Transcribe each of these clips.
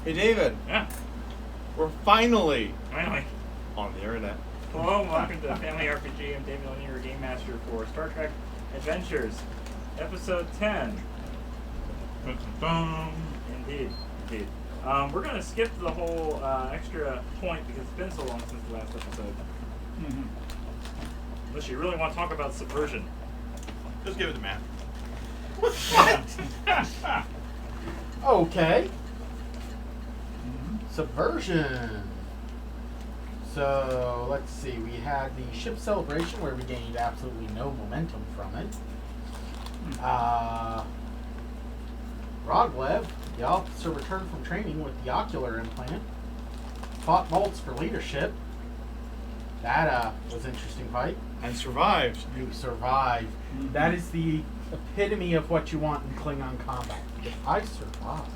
Hey, David. Yeah. We're finally Finally. on the internet. Hello, and welcome to Family RPG. I'm David Leonard, your Game Master for Star Trek Adventures, Episode 10. Indeed. We're going to skip the whole extra point because it's been so long since the last episode. Mm-hmm. Unless you really want to talk about subversion. Just give it to Matt. Okay. Subversion. So, let's see. We had the ship celebration where we gained absolutely no momentum from it. Roglev, the officer, returned from training with the ocular implant. Fought Bolts for leadership. That was an interesting fight. And survived. You survived. Mm-hmm. That is the epitome of what you want in Klingon combat. I survived.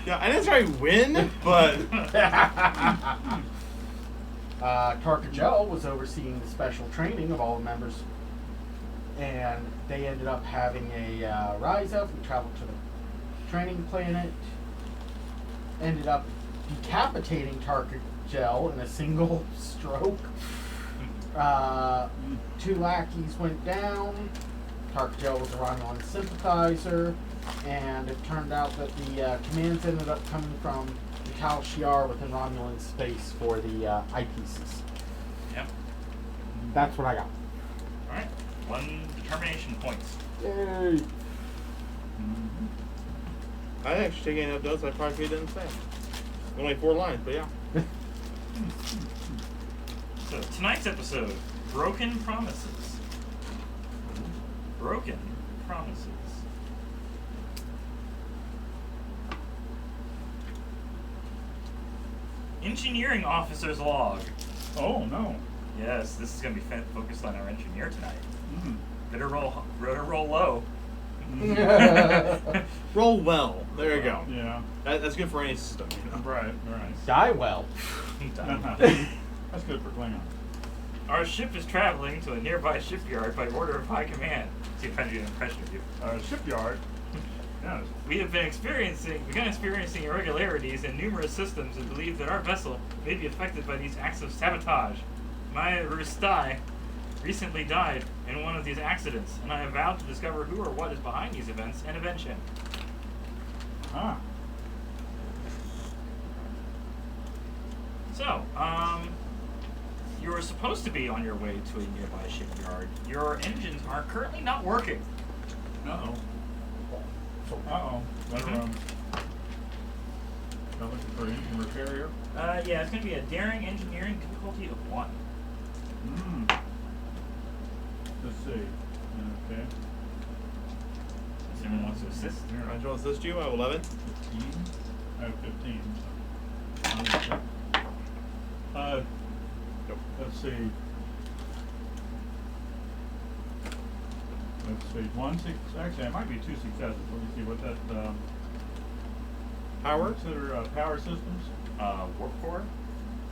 Yeah, I didn't necessarily win, but Tarkagel was overseeing the special training of all the members, and they ended up having a rise up. We traveled to the training planet, ended up decapitating Tarkagel in a single stroke. Two lackeys went down. Tarkagel was a Romulan sympathizer, and it turned out that the commands ended up coming from the Tal Shiar within Romulan space for the eyepieces. Yep. That's what I got. Alright. 1 determination points. Yay! I didn't actually take any of those. I probably didn't say. Only 4 lines, but yeah. So, tonight's episode, Broken Promises. Broken Promises. Engineering Officer's Log. Oh, no. Yes, this is going to be focused on our engineer tonight. Mm. Better roll low. Roll well. There you go. Yeah. That's good for any system, you know. Right. Die well. That's good for Klingon. Our ship is traveling to a nearby shipyard by order of High Command. See if I can get an impression of you. Shipyard. Yes. We have begun experiencing irregularities in numerous systems and believe that our vessel may be affected by these acts of sabotage. Maya Rustai recently died in one of these accidents, and I have vowed to discover who or what is behind these events and avenge him. Ah. So, you were supposed to be on your way to a nearby shipyard. Your engines are currently not working. Uh-oh. Better, I'm looking for engine repair here. Yeah, it's going to be a daring engineering difficulty of 1. Let's see. Okay. Does anyone wants to assist? I will assist you. I have 11. 15. I have 15. Nope. Let's see. Actually, it might be 2 successes. Let me see what that. Power? Consider power systems. Warp core?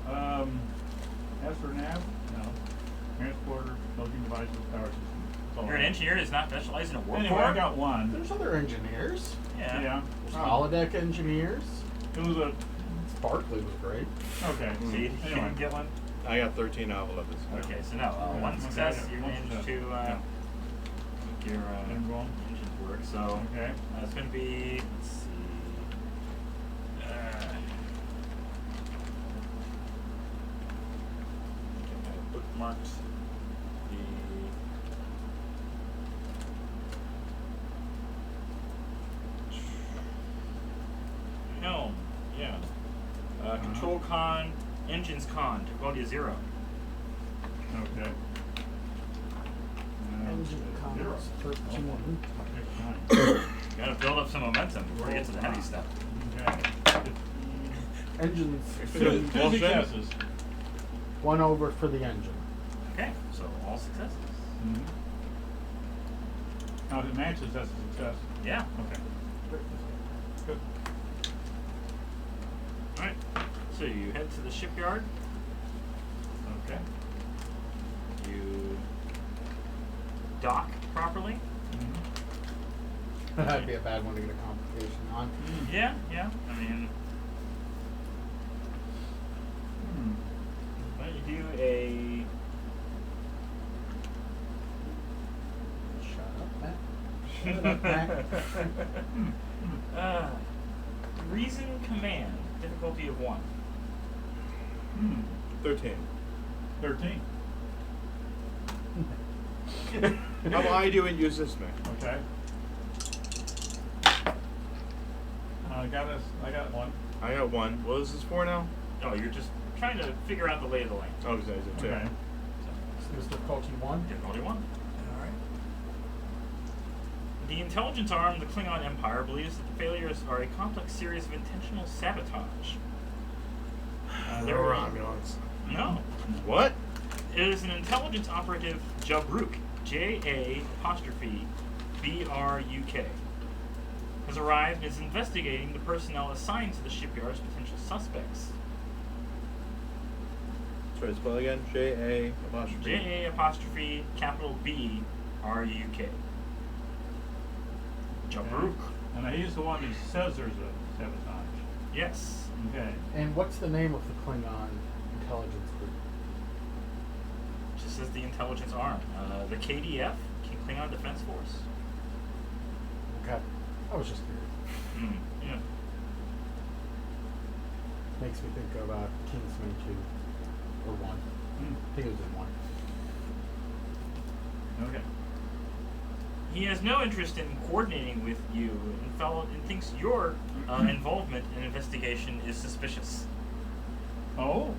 Astronav? No. Transporter, smoking devices, power systems. That's all You're I an have. engineer that's not specialized in a warp Anyway, core? I got 1. There's other engineers. Yeah. There's holodeck engineers. It was a. Sparkley was great. Okay. So you Anyway. didn't get one? I got 13 out of 11. Okay, so no, Yeah, 1 okay, success, yeah, you one managed success. to Yeah. make your engines work. So Okay. it's going to be, let's see, I bookmarked the helm, yeah. Control con, engines con, difficulty 0. Okay. Engine Zero. comms 13. Gotta build up some momentum before you get to the heavy stuff. Okay. Engines. Two Well, successes. 1 over for the engine. Okay, so all successes. Mm-hmm. Now, if it matches, that's a success. Yeah. Okay. Good. Alright. So you head to the shipyard. Okay. You dock properly. Mm-hmm. That'd be a bad one to get a complication on. Yeah, yeah. I mean, a Shut up, Matt. Shut up, Matt. reason command, difficulty of 1. 13. 13. How about I do it? Use this man. Okay. I got 1. I got 1. What is this for now? Oh, you're just trying to figure out the lay of the land. Oh, because I did 2. Okay. So this difficulty 1. Difficulty 1. Alright. The intelligence arm of the Klingon Empire believes that the failures are a complex series of intentional sabotage. There were ambulance. No. What? It is an intelligence operative, Jabruk, J-A-B-R-U-K, has arrived and is investigating the personnel assigned to the shipyard's potential suspects. Sorry, spell again. J-A apostrophe. J-A capital B-R-U-K. Jabruk. And he's the one who says there's a sabotage. Yes. Okay. And what's the name of the Klingon intelligence group? Just as the intelligence arm. The KDF, Klingon Defense Force. Okay. I was just curious. Yeah. Makes me think of Kingsman 2 or 1. I think it was in 1. Okay. He has no interest in coordinating with you and thinks your involvement in investigation is suspicious. Oh.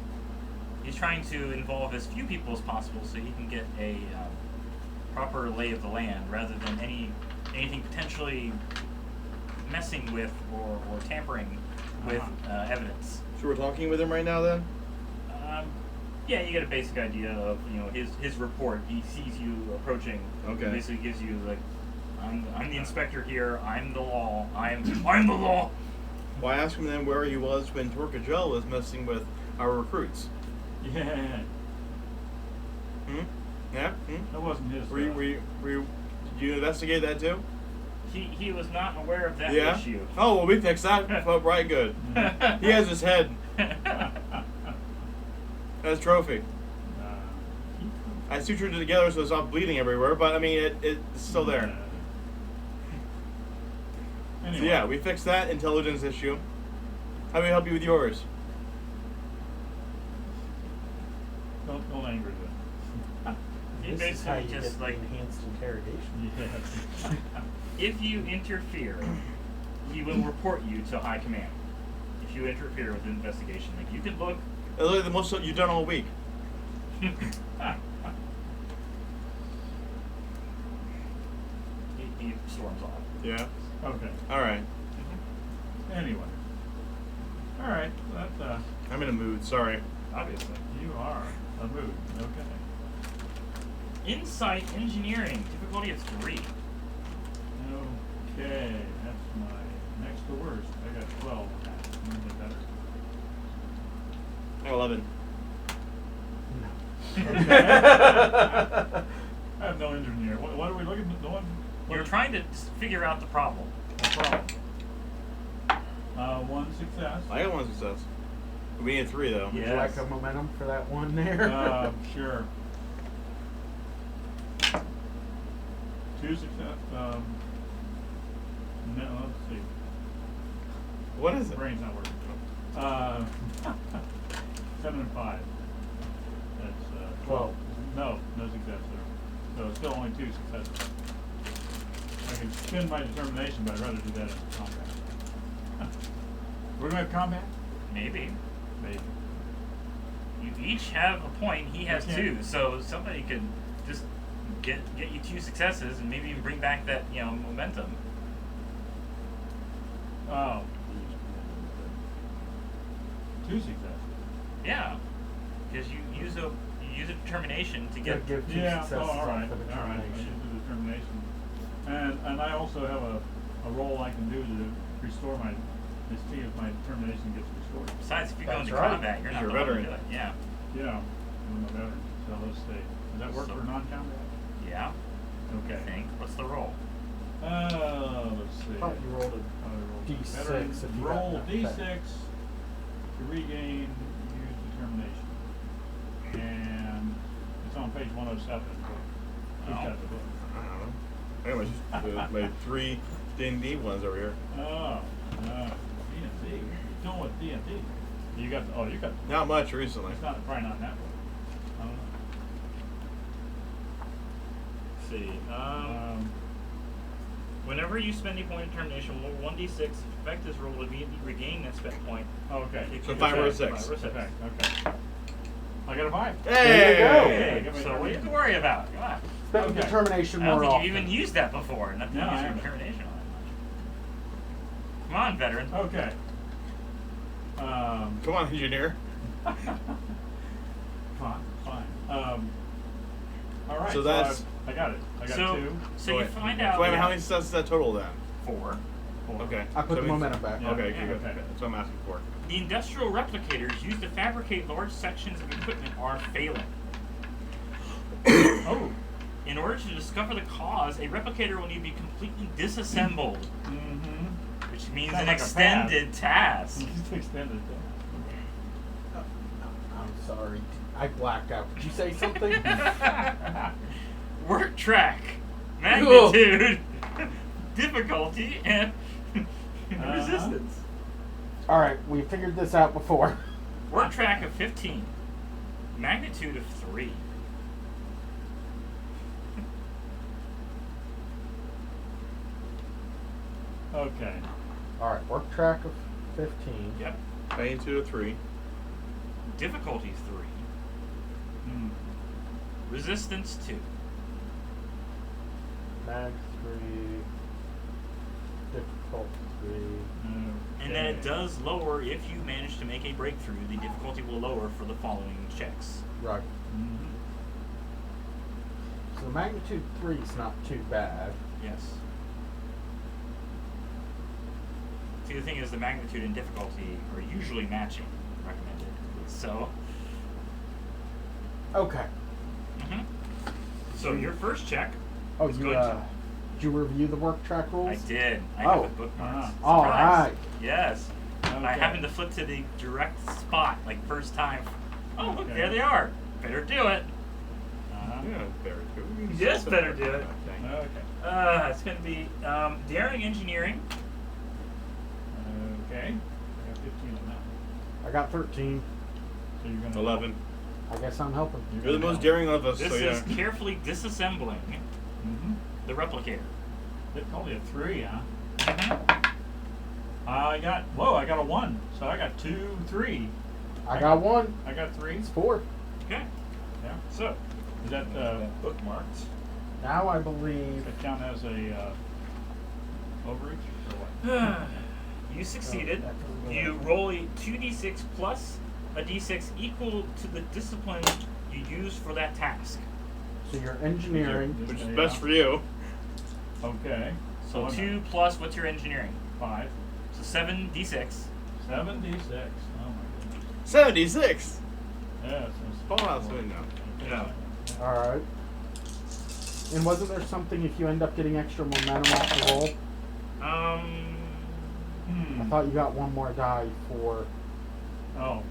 He's trying to involve as few people as possible so he can get a proper lay of the land rather than anything potentially messing with or tampering with evidence. So we're talking with him right now then? Yeah, you get a basic idea of his report. He sees you approaching. Okay. He basically gives you like, I'm the inspector here. I'm the law. I'm the law. Well, I asked him then where he was when Torcajel was messing with our recruits. Yeah. Yeah? That wasn't his. Did you investigate that too? He was not aware of that Yeah? issue. Oh, well, we fixed that. Right, good. He has his head. That's trophy. I sutured it together so it's not bleeding everywhere, but I mean, it's still there. Anyway. So yeah, we fixed that intelligence issue. How do we help you with yours? Don't anger them. He This is how basically you just get like, enhanced interrogation. Yes. if you interfere, he will report you to high command. If you interfere with the investigation, like you can look. Literally the most you've done all week. he storms off. Yeah. Okay. All right. Anyway. All right. That I'm in a mood. Sorry. Obviously. you are a mood. Okay. Insight engineering, difficulty of 3. Okay. That's my next to worst. I got 12. Usually better. 11. No. Okay. I have no engineer. What are we looking at doing? You're trying to figure out the problem. No problem. 1 success. I got 1 success. We need 3 though. Would you Yes. like a momentum for that one there? Sure. 2 success. No, let's see. What is it? Brain's not working. 7 and 5. That's 12. No success there. So it's still only 2 successes. I can spend my determination, but I'd rather do that in combat. We're gonna have combat? Maybe. Maybe. You each have a point. He has Okay. 2, so somebody could just get you 2 successes and maybe even bring back that momentum. Oh. 2 successes. Yeah, because you use a determination to get. Give 2 Yeah. successes All right. for the All right. I determination. use the determination. And I also have a role I can do to restore my see if my determination gets restored. Besides, if you go That's into right. combat, you're not You're a the one to veteran. do it. Yeah. Yeah, I'm a veteran. So let's see. Does that work So- for non-combat? Yeah. Okay. I think. What's the roll? Let's see. I thought you rolled a D6 Veteran, if you roll got that. D6 to regain use determination. And page 107. Who's got the book? I don't know. Anyways, my 3 D&D ones over here. Oh, D&D. You're doing with D&D. You got the, you got the, Not much recently. it's not, probably not in that book. I don't know. Let's see. Whenever you spend a point of determination, roll 1d6. If effect is rolled, immediately regain that spent point. Okay. If So you 5 or decide- 6. 5 or 6. Okay, okay. I got a 5. There you Hey! go. Hey, Give me so that. what do you have to worry about? Come on. Spend Okay. determination I don't more think often. you've even used that before. Nothing No, I to use your haven't. determination on that much. Come on, veteran. Okay. Come on, engineer. Fine. All right. So that's- I got it. I got So, 2. so you Wait. find out. So wait, how many sets is that total then? 4. 4. Okay. I put So the we- momentum back. Yeah. Okay, Yeah, good. okay. That's what I'm asking for. The industrial replicators used to fabricate large sections of equipment are failing. Oh. In order to discover the cause, a replicator will need to be completely disassembled, Mm-hmm. which means Sounds an like a extended task. Just extended I'm sorry. I blacked out. Did you say something? Work track, magnitude, difficulty, and resistance. All right, we figured this out before. Work track of 15, magnitude of 3. Okay. All right, work track of 15. Yep. Magnitude of 3. Difficulty 3. Mm. Resistance 2. Mag 3. Difficult 3. And then it does lower if you manage to make a breakthrough. The difficulty will lower for the following checks. Right. Mm-hmm. So magnitude 3 is not too bad. Yes. See, the thing is, the magnitude and difficulty are usually matching, recommended. So, Okay. so your first check. Oh, is you going to- did you review the work track rules? I did. I Oh. have it bookmarked. Uh-huh. All Surprise. right. Yes. I Okay. happened to flip to the direct spot, like first time. Oh, look, Okay. there they are. Better do it. Uh-huh. Yeah, better do. Yes, better do it. Okay. It's going to be daring engineering. Okay. I got 15 on that one. I got 13. So you're gonna 11. I guess I'm helping. You're the most daring of us, This so yeah. is carefully disassembling Mm-hmm. the replicator. They called you a 3, huh? Mhm. I got a 1. So I got 2, 3. I got 1. I got 3. It's 4. Okay. Yeah. So, Is that bookmarked. Now I believe. that count as a overreach or what? You succeeded. Oh, that doesn't go You that roll a 2d6 plus a d6 equal to the discipline you use for that task. So you're engineering. Which is best for you. Okay. So I'm 2 plus what's your engineering? 5. So 7d6. 76. Oh my 76! goodness. Yes. Fall out soon now. Yeah. All right. And wasn't there something if you end up getting extra momentum off the roll? I thought you got one more die for. Oh.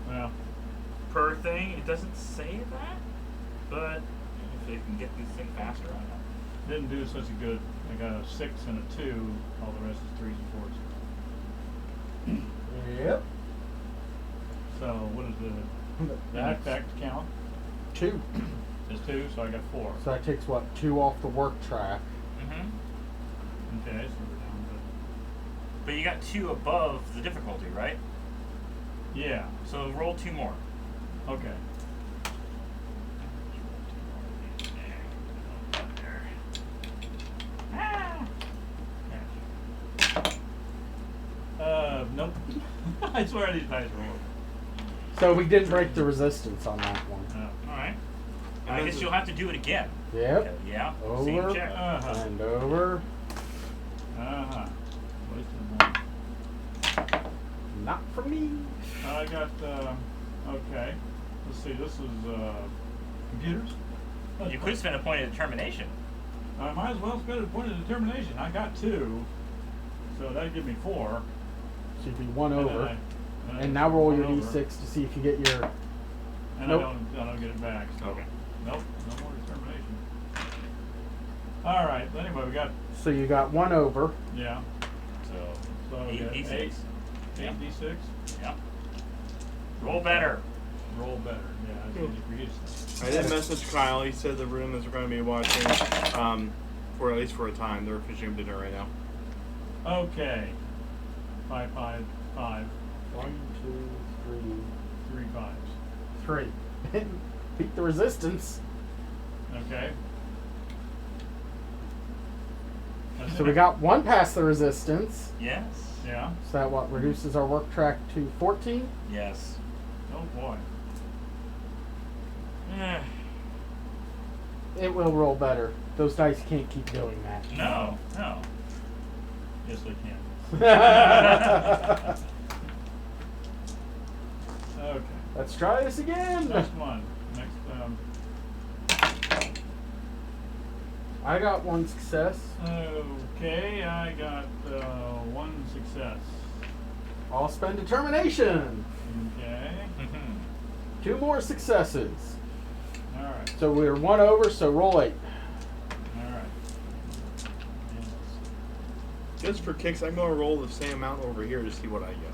Well. Per thing, it doesn't say that, but if they can get this thing faster, I don't know. Didn't do such a good. I got a 6 and a 2. All the rest is 3s and 4s. Yep. So what is the That's effect count? 2. Is 2, so I got 4. So that takes what? 2 off the work track. Mm-hmm. Okay, so we're down But you got 2 above the difficulty, right? to. Yeah. So roll 2 more. Okay. Nope. I swear these dice roll. So we didn't break the resistance on that one. No. Alright. And I then guess the- you'll have to do it again. Yep. Okay, yeah. Over. Same check. Uh-huh. And over. Uh-huh. Wasted one. Not for me. I got, okay. Let's see, this is, computers? You could spend a point of determination. I might as well spend a point of determination. I got 2. So that'd give me 4. So you'd be 1 And then over. I- And now roll your one over. d6 to see if you get your And Nope. I don't get it back. So. Okay. Nope, no more determination. All right. Anyway, we got So you got one over. yeah. So we got 8d6. eight Yeah. 8d6. Yep. Roll better. Roll better. Yeah, it's easy for you to say. I did message Kyle. He said the room is going to be watching, for at least for a time. They're finishing up dinner right now. Okay. 5, 5, 5, 1, 2, 3 5s. 3, 3. Beat the resistance. Okay. That's So it. we got one past the resistance. Yes. Yeah. So that what reduces our work track to 14. Yes. Oh boy. Eh, It will roll better. Those dice can't keep doing that. no. No. Yes, they can. Let's Okay. try this again. Next one. Next. I got one success. Okay, I got one success. I'll spend determination. Okay. 2 more successes. All right. So we're 1 over, so roll 8. All right. Just for kicks, I'm going to roll the same amount over here to see what I get.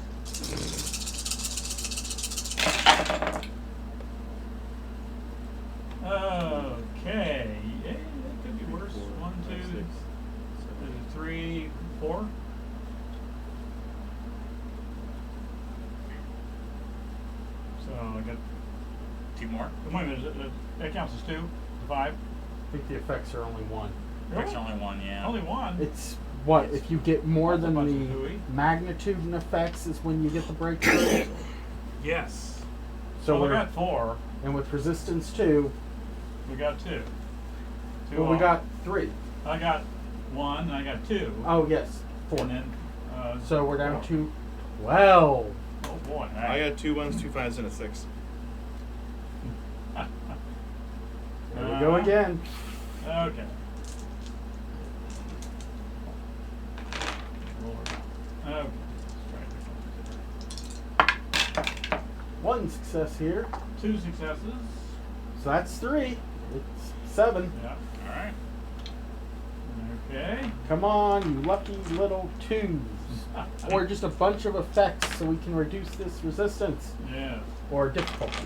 Okay. Yeah, that could be worse. 1, 2, 3, 4. So I got. 2 more. Wait a minute. That counts as 2. 5. I think the effects are only 1. There's only 1, yeah. Only 1. It's what if you get more That's a than bunch of the hooey. magnitude and effects is when you get the breakthrough. Yes. So we we're got 4. and with resistance 2, We got 2. 2 well we off. got 3. I got 1. I got 2. Oh yes, 4. And then. So we're down 4. to 12. Oh boy. I got 2 1s, 2 5s, and a 6. There we go again. Okay. Okay. One success here. 2 successes. So that's 3. It's 7. Yeah. All right. Okay. Come on, you lucky little 2s. Or just a bunch of effects so we can reduce this resistance. Yes. Or difficulty.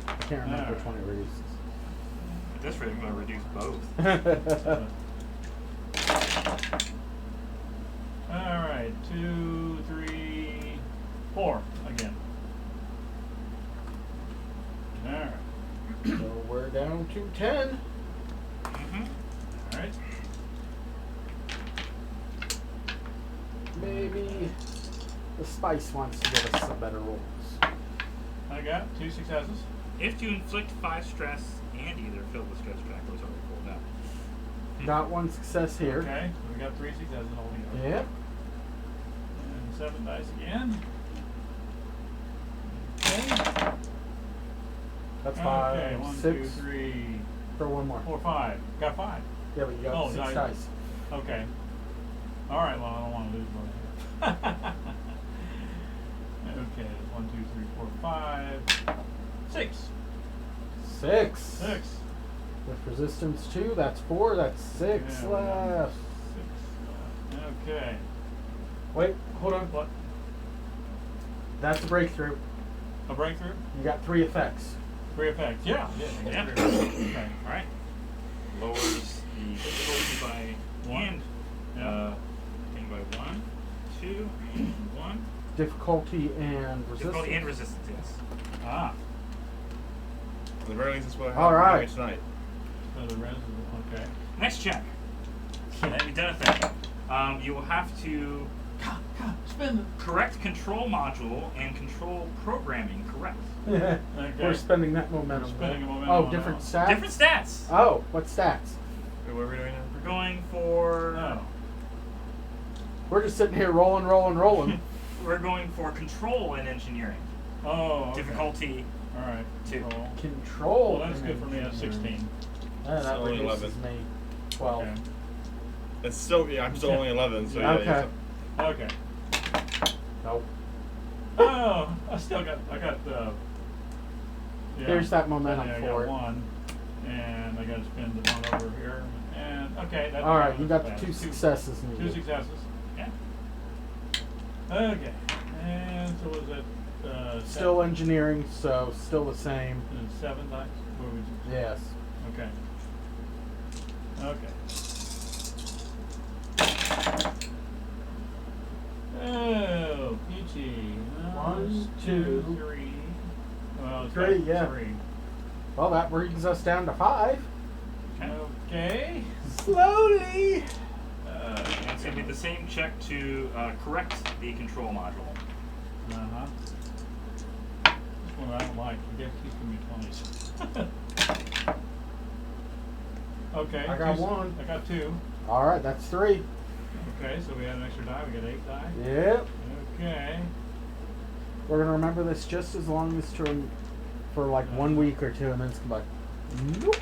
I can't remember which one it reduces. At this rate, I'm going to reduce both. All right. 2, 3, 4 again. All right. So we're down to 10. Mm-hmm. All right. Maybe the spice wants to give us some better rolls. I got 2 successes. If you inflict 5 stress and either fill the stress track was already pulled out. Got one success here. Okay. So we got 3 successes altogether. Yep. And 7 dice again. Okay. That's 5, Okay. 1, 6. 2, 3, Throw one more. 4, 5. Got 5. Yeah, but you got Oh, 6 nice. dice. Okay. All right. Well, I don't want to lose one here. Okay. 1, 2, 3, 4, 5, 6. 6. 6. With resistance 2, that's 4. That's 6 Yeah, we're down to left. 6 left. Okay. Wait, hold on. What? That's a breakthrough. A breakthrough? You got 3 effects. 3 effects. Yeah. Yeah. Okay. All right. Lowers the difficulty by One. and Yeah. I think by 1, 2, and 1. Difficulty and resistance. Difficulty and resistance, yes. Ah. At the very least, that's what I All right. have tonight. So the rest of okay. Next check. Have you done a thing? You will have to Spin correct control module and control programming correct. Okay. We're spending that momentum. We're spending a momentum Oh, on different that stats? Different stats. Oh, what stats? Wait, what are we doing now? We're going for No. We're just sitting here rolling. we're going for control and engineering. Oh. Okay. Difficulty. All right. 2. Control. Control. Well, that's good for me. That's 16. That Only reduces 11. me 12. Okay. It's still, yeah, I'm still only 11, so yeah. Okay. Okay. Nope. Oh, I got Yeah. There's that momentum I for got it. one, and I got to spin the one over here. And okay, that's All right, you got bad. the 2 successes Two needed. successes. Yeah. Okay, and so was it Still seven? engineering, so still the same. And 7 dice? What would you say? Yes. Okay. Okay. Oh, peachy. One, two, 3. Well, it's 3, got yeah. 3. Well, that brings us down to 5. Okay. Slowly. And it's going to be the same check to correct the control module. Uh-huh. This one I don't like. I guess he's going to be 20s. Okay. I got 2 1. I got 2. All right, that's 3. Okay, so we had an extra die. We got 8 die. Yep. Okay. We're gonna remember this just as long as for like 1 week or 2, and then it's gonna be like, nope.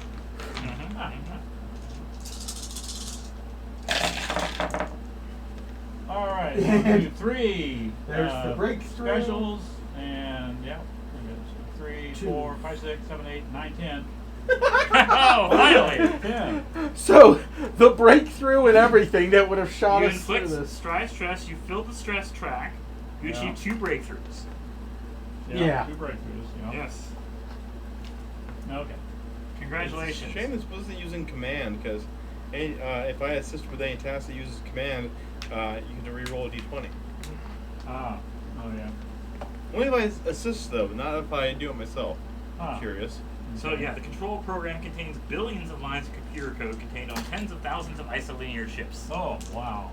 All right, 1, 2, 3. There's the breakthrough. Specials, and yeah, we got 3, 2. 4, 5, 6, 7, 8, 9, 10. Oh, finally! 10. So the breakthrough and everything that would have shot You us through inflict this. stress, you fill the stress track, you Yeah. achieve 2 breakthroughs. Yeah. 2 breakthroughs, you know. Yes. Okay. Congratulations. It's a shame this wasn't using command, because if I assist with any task that uses command, you can re-roll a d20. Ah. Oh, yeah. Only if I assist, though, not if I do it myself. Ah. Curious. So yeah, the control program contains billions of lines of computer code contained on tens of thousands of isolinear chips. Oh, wow.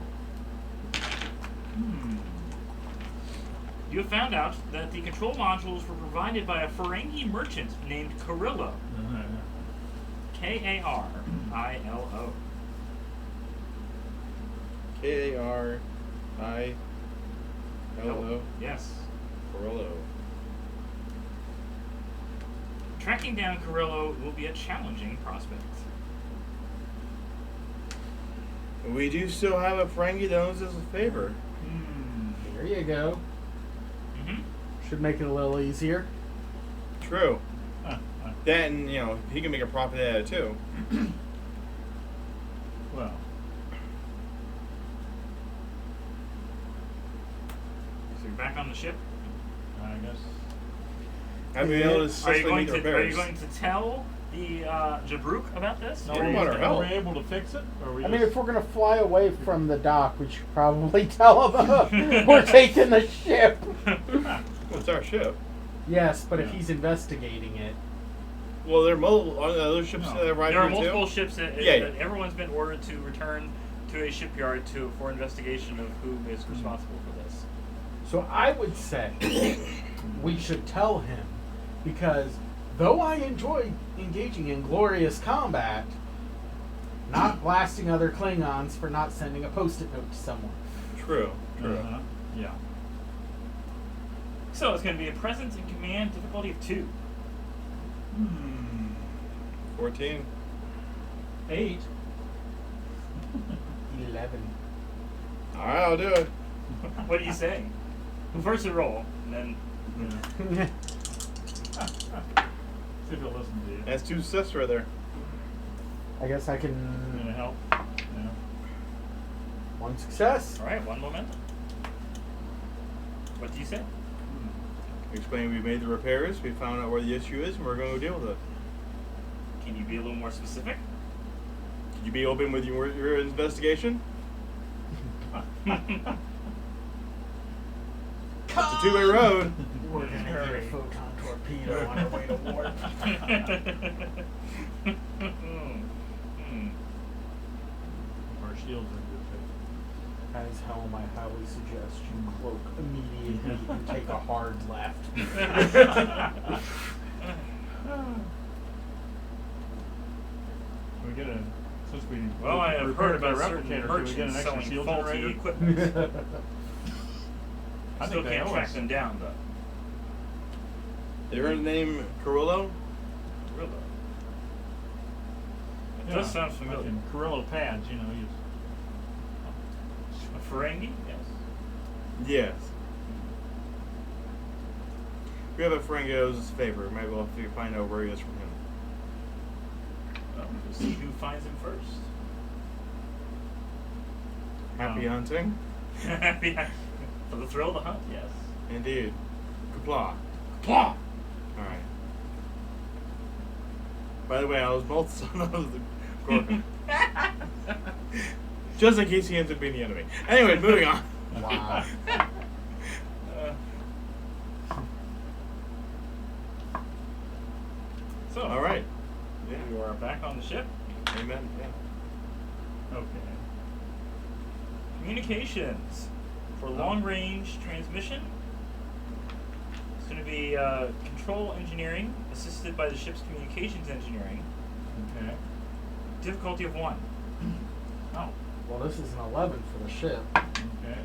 You have found out that the control modules were provided by a Ferengi merchant named Carrillo. K-A-R-I-L-O. K-A-R-I-L-O. Yes. Corello. Tracking down Carrillo will be a challenging prospect. We do still have a Ferengi that owes us a favor. There you go. Mm-hmm. Should make it a little easier. True. That, and, he can make a profit out of it, too. Well. So you're back on the ship. I guess. I've been able to Are you successfully going meet to the repairs. tell the Jabruk about this? No, we want our Are help. we able to fix it? Or we I mean, just- if we're gonna fly away from the dock, we should probably tell them we're taking the ship. Well, it's our ship. Yes, but if Yeah. he's investigating it, Well, there are multiple other ships No. that arrive There are here, multiple too. ships that Yeah. everyone's been ordered to return to a shipyard for investigation of who is responsible for this. so I would say we should tell him, because though I enjoy engaging in glorious combat, not blasting other Klingons for not sending a post-it note to someone. True. True. Uh-huh. Yeah. So it's going to be a presence and command difficulty of 2. 14. 8. 11. All right, I'll do it. What do you say? First the roll, and then Yeah. See if he'll listen to you. That's 2 success right there. I guess I Gonna can. help? Yeah. 1 success. all right, 1 momentum. What do you say? Explain we made the repairs, we found out where the issue is, and we're going to deal with it. Can you be a little more specific? Could you be open with your investigation? It's a 2-way road. We're gonna get a photon torpedo on our way to warp. Our shields are in good shape. As home, I highly suggest you cloak immediately and take a hard left. We get a since we Well, I have repaired heard about the certain replicator, do we get an merchants extra selling shield faulty generator? equipment. I Still think they can't owe track us. them down, though. They heard the name Carrillo? Really? It Yeah, does sound familiar. fucking Carrillo pads, you know. A Ferengi? Yes. Yes. we have a friend who owes us a favor. Maybe we'll have to find out where he is from him. Well, we'll see who finds him first. Happy hunting? For the thrill of the hunt, yes. Indeed. Kapla. Claw! Alright. By the way, I was both son of the Gorgon. Just in case he ends up being the enemy. Anyway, moving on. Wow. So, Alright. Yeah. we are back on the ship. Amen. Yeah. Okay. Communications for long-range transmission. It's going to be control engineering, assisted by the ship's communications engineering. Okay. Difficulty of 1. Oh. Well, this is an 11 for the ship. Okay.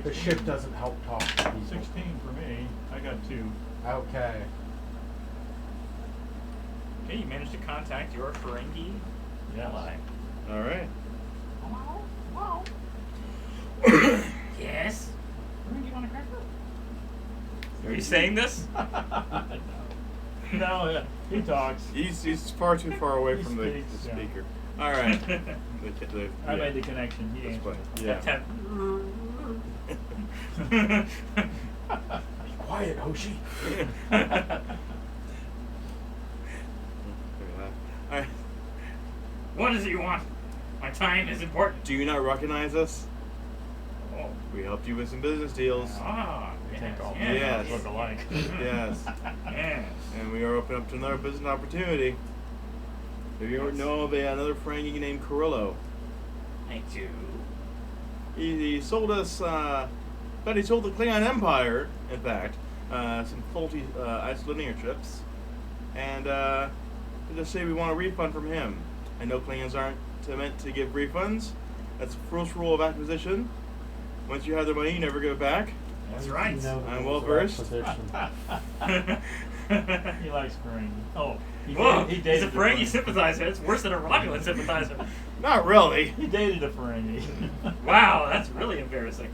The ship doesn't help talk to people. 16 for me. I got 2. Okay. Okay, you managed to contact your Ferengi Yes. ally. Alright. Yes? Do you want a cracker? Are you saying this? No, yeah, he talks. He's far too far away He from the speaks, yeah. speaker. Alright. I made the connection. He That's answered. fine. Yeah. Tap, tap. Quiet, Hoshi. Alright. What is it you want? My time is important. Do you not recognize us? Oh. We helped you with some business deals. Ah, I think all Yes. look alike. Yes. Yes. And we are open up to another business opportunity. Do you Yes. know of another Frankie named Carrillo? I do. He sold us, but he sold the Klingon Empire, in fact, some faulty ice linear chips. And we just say we want a refund from him. I know Klingons aren't meant to give refunds. That's the first rule of acquisition. Once you have the money, you never give it back. That's right. You know the I'm rules of well-versed. acquisition. He likes Ferengi. Oh, Whoa, he he's dated a Ferengi sympathizer. It's worse than a Romulan sympathizer. Not really. He dated a Ferengi. Wow, that's really embarrassing.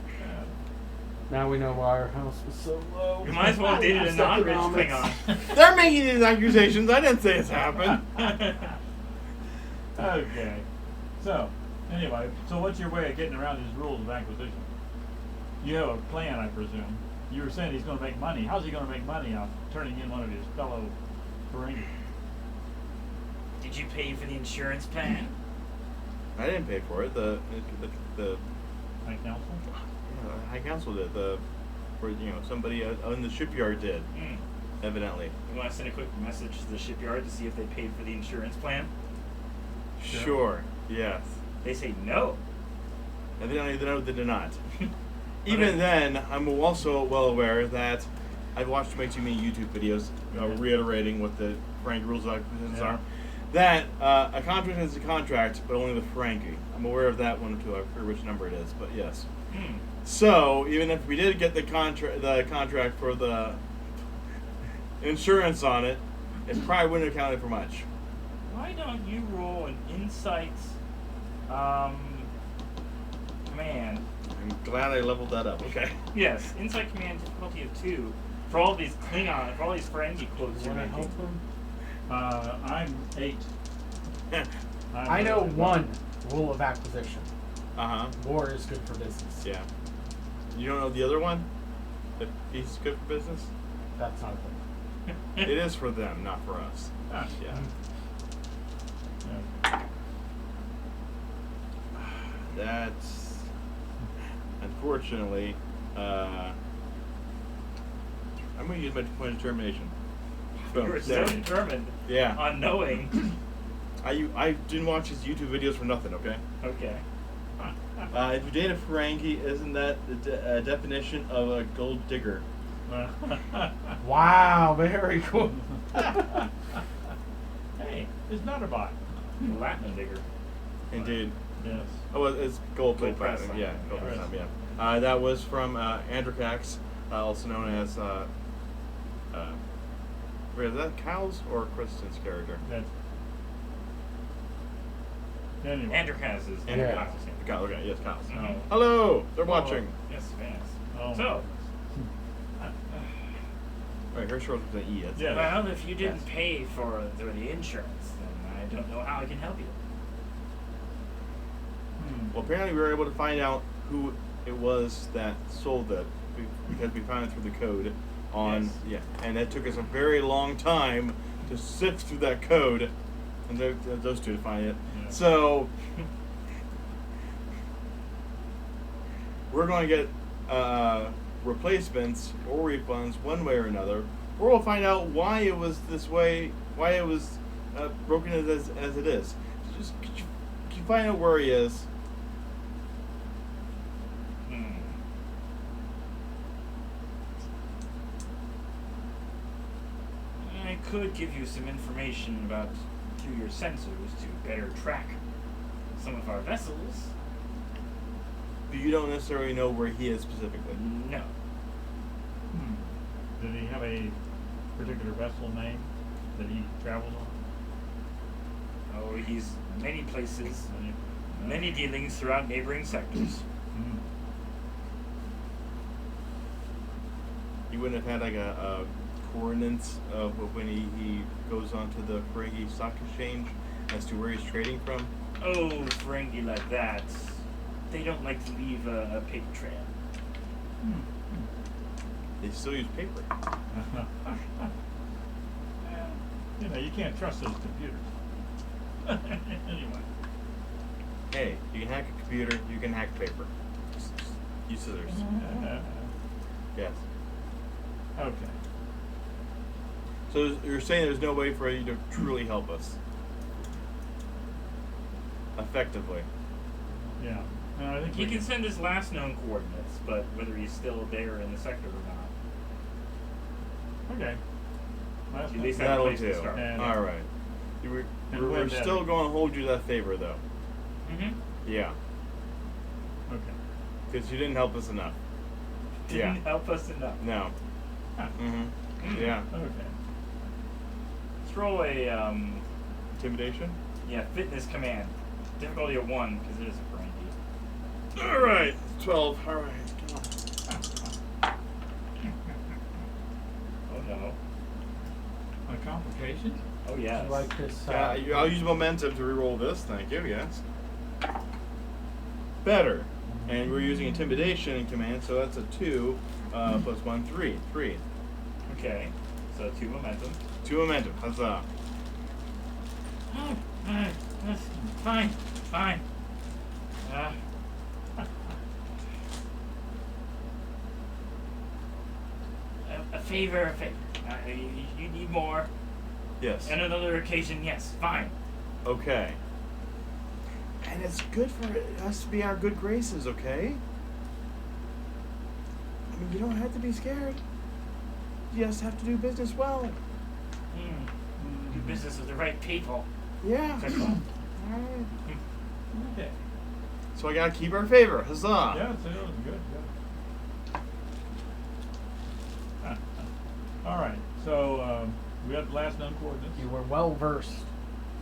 Now we know why our house was so low. You might as well have dated a non-rich Klingon. They're making these accusations. I didn't say it's happened. Okay. So, anyway, so what's your way of getting around these rules of acquisition? You have a plan, I presume. You were saying he's going to make money. How's he going to make money off turning in one of his fellow Ferengi? Did you pay for the insurance plan? I didn't pay for it. The High Council? High Council did. Somebody in the shipyard did. Hmm. Evidently. You want to send a quick message to the shipyard to see if they paid for the insurance plan? Sure. Yes. They say no. Evidently, they did not. Even then, I'm also well aware that I've watched way too many YouTube videos reiterating what the Frank rules of acquisitions Yeah. are. That a contract is a contract, but only with Frankie. I'm aware of that one too. I forget which number it is, but yes. Hmm. So even if we did get the contract for the insurance on it, it probably wouldn't have counted for much. Why don't you roll an insight command? I'm glad I leveled that up. Okay. Yes, insight command difficulty of 2 for all these Klingon, for all these Ferengi quotes you're Wanna making. help them? I'm 8. I know one rule of acquisition. Uh-huh. War is good for business. Yeah. You don't know the other one? That he's good for business? That's not a thing. It is for them, not for us. Ah, Yeah. yeah. That's unfortunately. I'm gonna use my point of determination. You were so There. determined Yeah. on knowing. I didn't watch his YouTube videos for nothing. Okay. Okay. If you date a Ferengi, isn't that the definition of a gold digger? Wow, very cool. Hey, it's not a bot. Latin digger. Indeed. Yes. Oh, it's gold plate Gold press platinum. Yeah, sign. gold Yeah. press sign, yeah. That was from Androcax, also known as. Wait, is that Kyle's or Kristen's character? That's. Anyway. Androcaz is Androcaz. yeah. Kyle, okay, yes, Kyle's. Mhm. Hello, they're watching. Yes, fans. Oh, So, Right, her short was an E. That's Yeah. Well, if you didn't Yes. pay for the insurance, then I don't know how I can help you. Well, apparently we were able to find out who it was that sold it because we found it through the code on Yes. and that took us a very long time to sift through that code and those two to find it. Yeah. So we're going to get replacements or refunds one way or another, or we'll find out why it was this way, why it was broken as it is. Just could you find out where he is? I could give you some information about through your sensors to better track some of our vessels. You don't necessarily know where he is specifically. No. Did he have a particular vessel name that he travels on? Oh, he's many places, Any- many dealings throughout neighboring sectors. Mhm. You wouldn't have had like a coordinates of when he goes onto the Ferengi Stock Exchange as to where he's trading from? Oh, Ferengi like that. They don't like to leave a paper trail. They still use paper. You know, you can't trust those computers. Anyway. Hey, you can hack a computer, you can hack paper. Use scissors. Yes. Okay. So you're saying there's no way for you to truly help us? Effectively. Yeah. No, I think He we can send his last known coordinates, but whether he's still there in the sector or not. Okay. Last At one. least have a That'll place do. to start. And- Alright. And We're when still that- going to hold you that favor, though. Mm-hmm. Yeah. Okay. Because you didn't help us enough. Didn't Yeah. help us enough. No. Huh. Mm-hmm. Yeah. Okay. Let's roll a Intimidation? fitness command. Difficulty of 1 because it is a Ferengi. Alright. 12. Alright. Oh no. A complication? Oh yes. Like this. I'll use momentum to reroll this. Thank you. Yes. Better. And we're using intimidation in command, so that's a 2 plus 1, 3. 3. Okay. So 2 momentum. 2 momentum. Huzzah. Oh, that's fine. Fine. A favor. You need more. Yes. On another occasion, yes. Fine. Okay. And it's good for us to be our good graces, okay? I mean, you don't have to be scared. You just have to do business well. Do business with the right people. Yeah. That's all. Alright. Okay. So I gotta keep our favor. Huzzah. Yeah, so that was good. All right. So we have the last known coordinates. You were well versed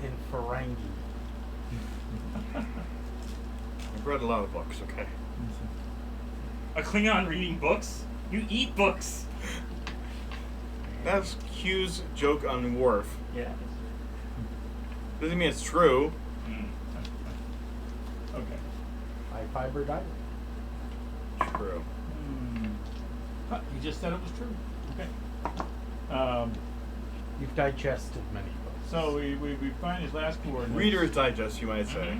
in Ferengi. I've read a lot of books, okay? A Klingon reading books? You eat books. That's Q's joke on Worf. Yeah. Doesn't mean it's true. Okay. High fiber diet. True. Huh, you just said it was true. Okay. You've digested many books. So we find his last coordinates. Reader's Digest, you might say.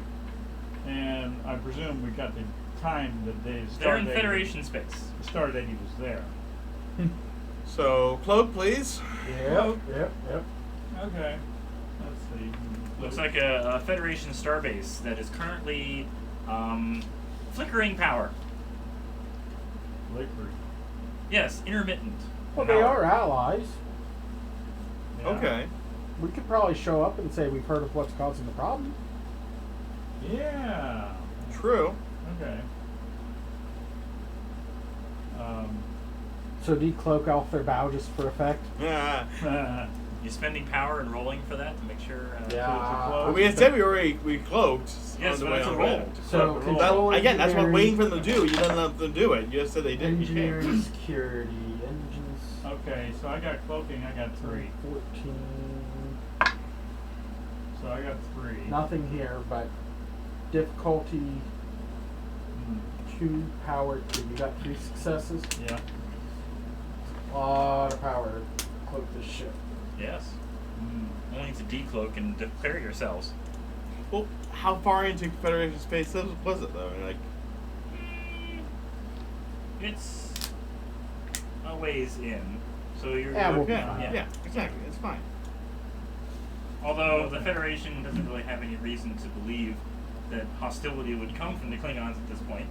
And I presume we got the time that they started. They're in Federation space. The start date he was there. So, cloak, please. Yep. Okay. Let's see. Looks like a Federation starbase that is currently flickering power. Liquid. Yes, intermittent. Well, they power. are allies. Yeah. Okay. We could probably show up and say we've heard of what's causing the problem. Yeah. True. Okay. So decloak off their bow just for effect. Yeah. You spending power and rolling for that to make sure. Yeah. Well, we had said we cloaked. Yes, on the but way it's a on roll. red. So That- control Again, that's what I'm engineering, waiting for them to do. You didn't let them do it. You just said they didn't. You engineering, can't. security, engines. Okay. Okay, so I got cloaking, I got 3. 14. So I got 3. Nothing here, but difficulty 2, power 2. You got 3 successes. Yeah. A lot of power to cloak this ship. Yes. Only to decloak and declare yourselves. Well, how far into Federation space was it though? Like, It's a ways in, so you're. Yeah, we'll be yeah, fine. yeah, exactly. It's fine. Although the Federation doesn't really have any reason to believe that hostility would come from the Klingons at this point.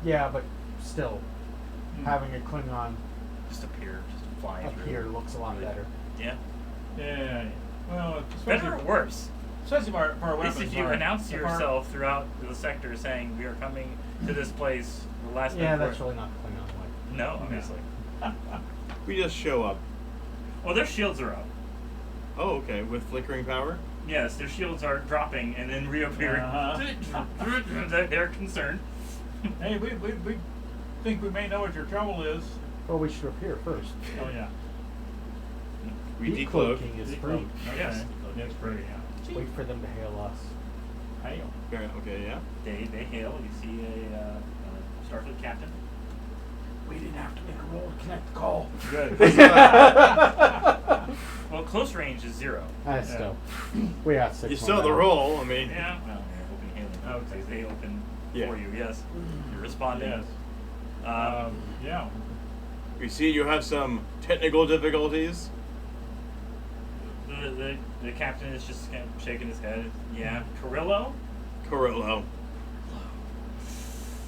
Yeah, but still, having a Klingon Just appear, just fly up through. here looks a lot better. Yeah. Yeah. Well, Better or worse? especially for our At weapons. least if you announce yourself throughout the sector saying we are coming to this place, the last. Yeah, night that's for-" really not the Klingon way. No, obviously. We just show up. Well, their shields are up. Oh, okay. With flickering power. Yes, their shields are dropping and then reappearing. They're concerned. Hey, we think we may know what your trouble is. Well, we should appear first. Oh yeah. We decloak. Decloaking is free. Okay. Yes. It's free. Yeah. Wait for them to hail us. Hail. Okay, yeah. They hail. You see a Starfleet captain. We didn't have to make a roll to connect the call. Good. Well, close range is 0. I still. We got 6 You more still have the rounds. roll. I mean. Yeah. Well, they're open hailing. Okay. They open Yeah. for you. Yes. You're responding. Yes. Yeah. We see you have some technical difficulties. The captain is just kind of shaking his head. Yeah. Carrillo. Carrillo.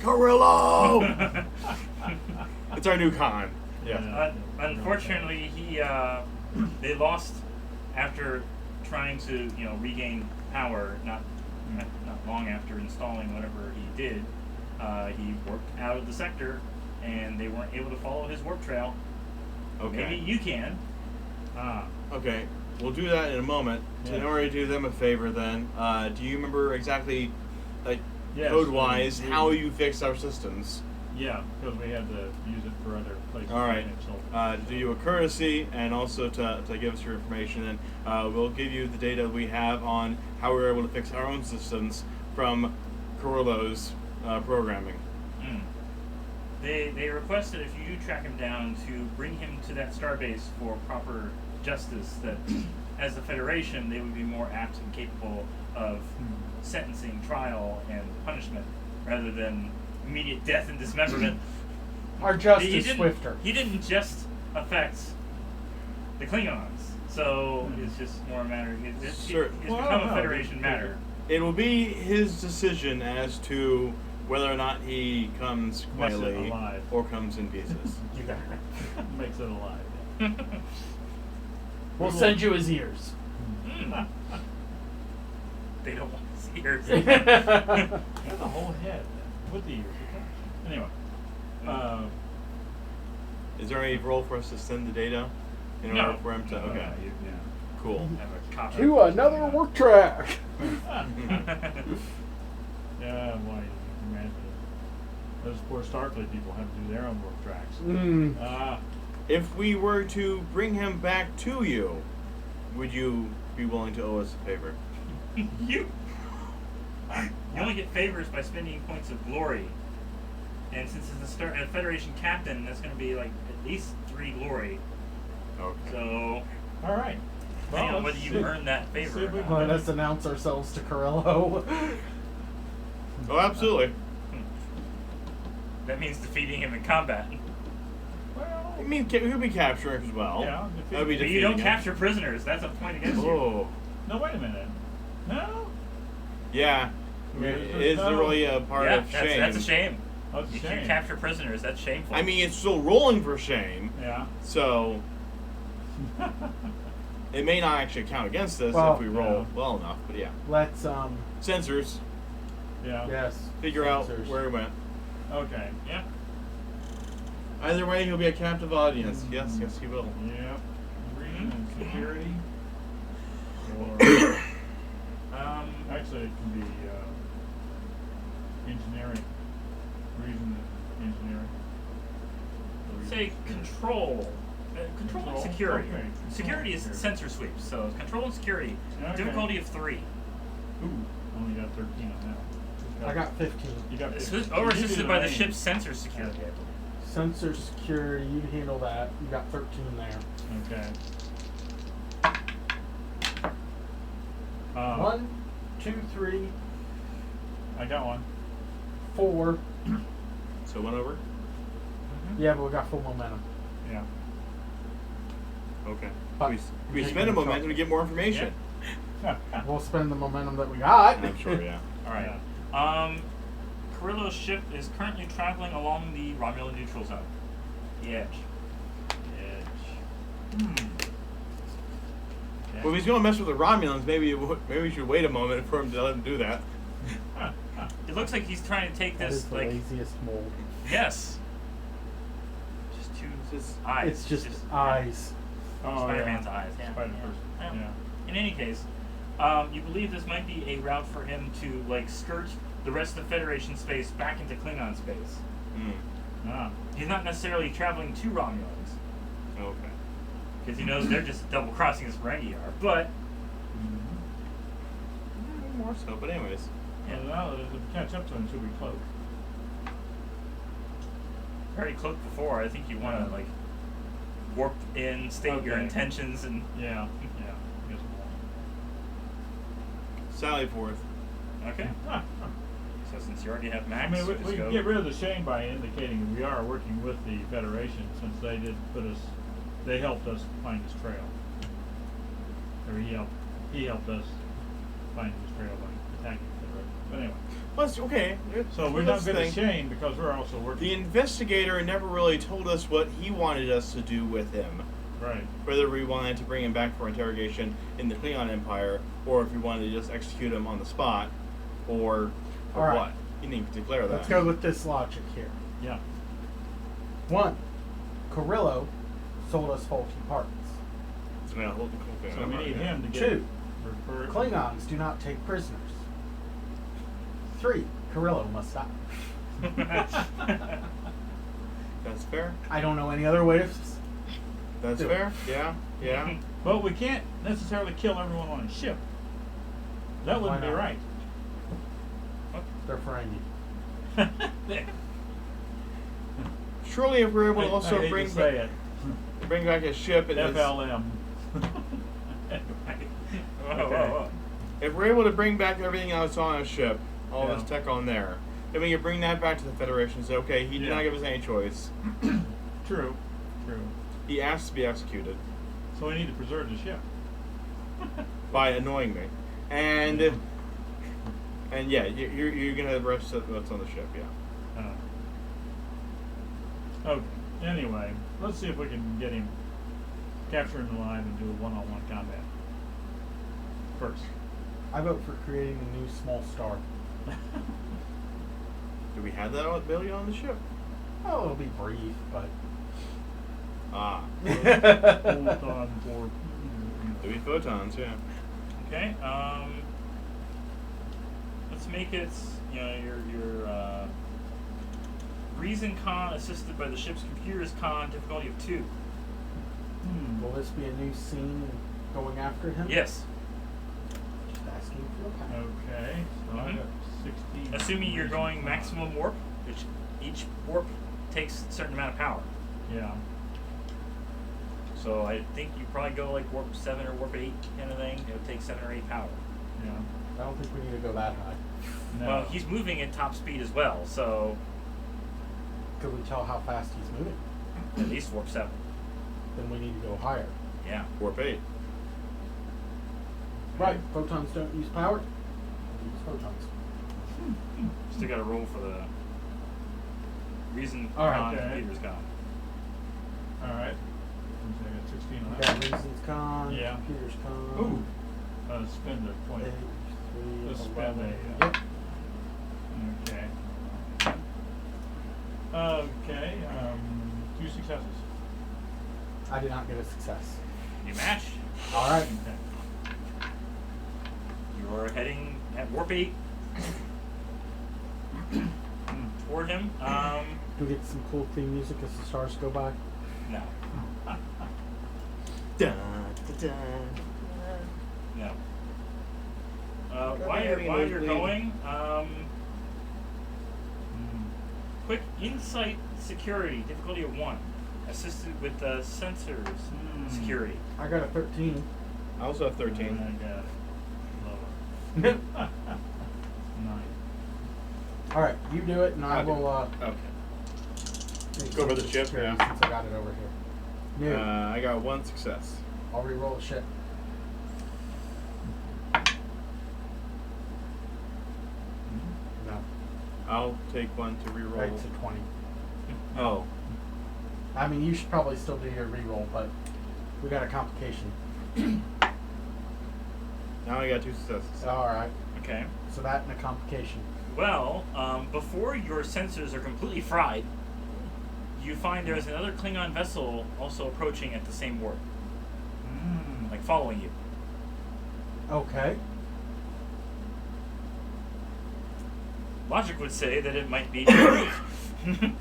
Carrillo! It's our new con. Yeah. Unfortunately, they lost after trying to regain power. Not long after installing whatever he did. He warped out of the sector, and they weren't able to follow his warp trail. Okay. Maybe you can. Okay. We'll do that in a moment. Yeah. In order to do them a favor, then, do you remember exactly, like, Yes, code-wise, we- how you fixed our systems? Yeah, because we had to use it for other places. All right. So. To do you a courtesy and also to give us your information, and we'll give you the data we have on how we were able to fix our own systems from Carrillo's programming. They requested if you do track him down to bring him to that starbase for proper justice, that as the Federation they would be more apt and capable of sentencing, trial, and punishment rather than immediate death and dismemberment. Our He justice didn't- swifter. He didn't just affect the Klingons, so it's just more a matter. It's Sure. become Well, a no, Federation matter. It will be his decision as to whether or not he comes Makes it quietly alive. or comes in pieces. You got it. Makes it alive. We'll send you his ears. They don't want to see her. And the whole head with the ears. Anyway. Is there any role for us to send the data in No. order for him to? Okay, Yeah. cool. Have a copy. To another work track. Yeah, why you can imagine it. Those poor Starfleet people have to do their own work tracks. Mm. If we were to bring him back to you, would you be willing to owe us a favor? You only get favors by spending points of glory. And since it's a Federation captain, that's going to be like at least 3 glory. Okay. So, All right. depending on let's whether you see. earn that see favor. if we or can- not. Let us announce ourselves to Carrillo. Oh, absolutely. That means defeating him in combat. Well, I mean, he'll be capturing as well. Yeah, That'd be But you don't defeating him. capture prisoners. That's a point against you. Oh, no, wait a minute. No? yeah. Is there really a part Yeah, of shame? that's a shame. That's a If you shame. capture prisoners, that's shameful. I mean, it's still rolling for shame, Yeah. so it may not actually count against us Well, if we roll yeah. well enough. But yeah, Let's sensors Yeah. yes. figure out Sensors. where he went. Okay. yeah. Either way, he'll be a captive audience. Yes, he will. Yeah. Green and security. Or actually, it can be engineering. Reason and engineering. Say control. Control and Control? security. Okay. Security is Control. sensor sweeps, so control and security. Okay. Difficulty of 3. Ooh, only got 13 on that. I got 15. You got This 15. is over-assisted You do by the range. ship's sensor security, I believe. Sensor security, you handle that. You got 13 there. Okay. 1, 2, 3, I got one. 4. So 1 over? Yeah, but we got full momentum. Yeah. Okay. But we you spend a can momentum talk- to get more information. We'll spend the momentum that we got. I'm sure, yeah. Alright. Carrillo's ship is currently traveling along the Romulan neutral zone. The edge. Okay. Well, if he's going to mess with the Romulans, maybe we should wait a moment for him to let him do that. It looks like he's trying to take That this, is the like, laziest mold. yes. Just two eyes. It's just eyes. Oh, Spider-Man's yeah. eyes. Yeah. Spider-Person. Yeah. Yeah. In any case, you believe this might be a route for him to, like, skirt the rest of the Federation space back into Klingon space. Ah. He's not necessarily traveling to Romulans, Okay. because he knows they're just double-crossing his Ferengi are. But More so, but anyways. yeah, Well, to catch up to him, should we cloak? already cloaked before. I think you want to, like, warp in, state your Okay. intentions, and Yeah. Yeah. Guess Sally forth. okay. we'll- So since you already have I Max, mean, we just can go. get rid of the shame by indicating that we are working with the Federation, since they did put us, they helped us find this trail. Or he helped us find this trail by attacking the Federation. But anyway, Well, it's okay. so we're Let's not going to think. shame because we're also working. The investigator never really told us what he wanted us to do with him. Right. Whether we wanted to bring him back for interrogation in the Klingon Empire, or if we wanted to just execute him on the spot, or All right. what. He didn't even declare that. Let's go with this logic here. Yeah. 1. Carrillo sold us faulty parts. Yeah, hold the Klingon So we Empire, need yeah. him to get 2. refer. Klingons do not take prisoners. 3. Carrillo must die. That's fair. I don't know any other way to. That's Do it. fair. Yeah. Yeah. But we can't necessarily kill everyone on a ship. That wouldn't Why be not? right. They're Ferengi. Surely, if we're able to I also hate bring to say it. bring back his ship and his, FLM. Whoa. if we're able to bring back everything else on a ship, all Yeah. this tech on there, then we can bring that back to the Federation and say, okay, he did Yeah. not give us any choice. True. True. He asked to be executed So we need to preserve the ship. by annoying me, and yeah, you're gonna have the rest of what's on the ship. Yeah. Okay. Anyway, let's see if we can get him, capture him alive and do a one-on-one combat. First. I vote for creating a new small star. Do we have that ability on the ship? Oh, it'll be brief, but. Ah, Photon for. there'll be photons. Yeah. Okay. Let's make it, your reason con assisted by the ship's computers con, difficulty of 2. Will this be a new scene going after him? Yes. Just asking for a power. Okay. So I got 16. Assuming you're going maximum warp, which each warp takes a certain amount of power. Yeah. So I think you probably go like warp 7 or warp 8 kind of thing. It would take 7 or 8 power. Yeah. I don't think we need to go that high. No. Well, he's moving at top speed as well, so Could we tell how fast he's moving? at least warp 7. Then we need to go higher. Yeah. Warp 8. Right, photons don't use power. They use photons. Still got to roll for the reason All right. con, Okay. computers con. All right. So I got 16 on We that. got reasons con, Yeah. computers con. Ooh. Spend a point. 8, 3, Let's spend 11. a, Yep. Okay. Okay. 2 successes. I did not get a success. You match. All right. Okay. You're heading at warp 8 toward him. Do we get some cool theme music as the stars go by? No. Dun, dun, dun. No. Gotta While be you're, having a while you're nosebleed. going, quick insight security, difficulty of 1. Assisted with sensors security. I got a 13. I also have 13. I got it. Lower. 9. All right, you do it, and I I'll do will. Okay. Make Go over some the ship, security yeah. Since I got it over here. No, I got 1 success. I'll re-roll the ship. No, I'll take 1 to reroll. right to 20. Oh. I mean, you should probably still do your re-roll, but we got a complication. Now I got 2 successes. All right, Okay. so that and a complication. Well, before your sensors are completely fried, you find there's another Klingon vessel also approaching at the same warp, like following you. Okay. Logic would say that it might be Jabruk.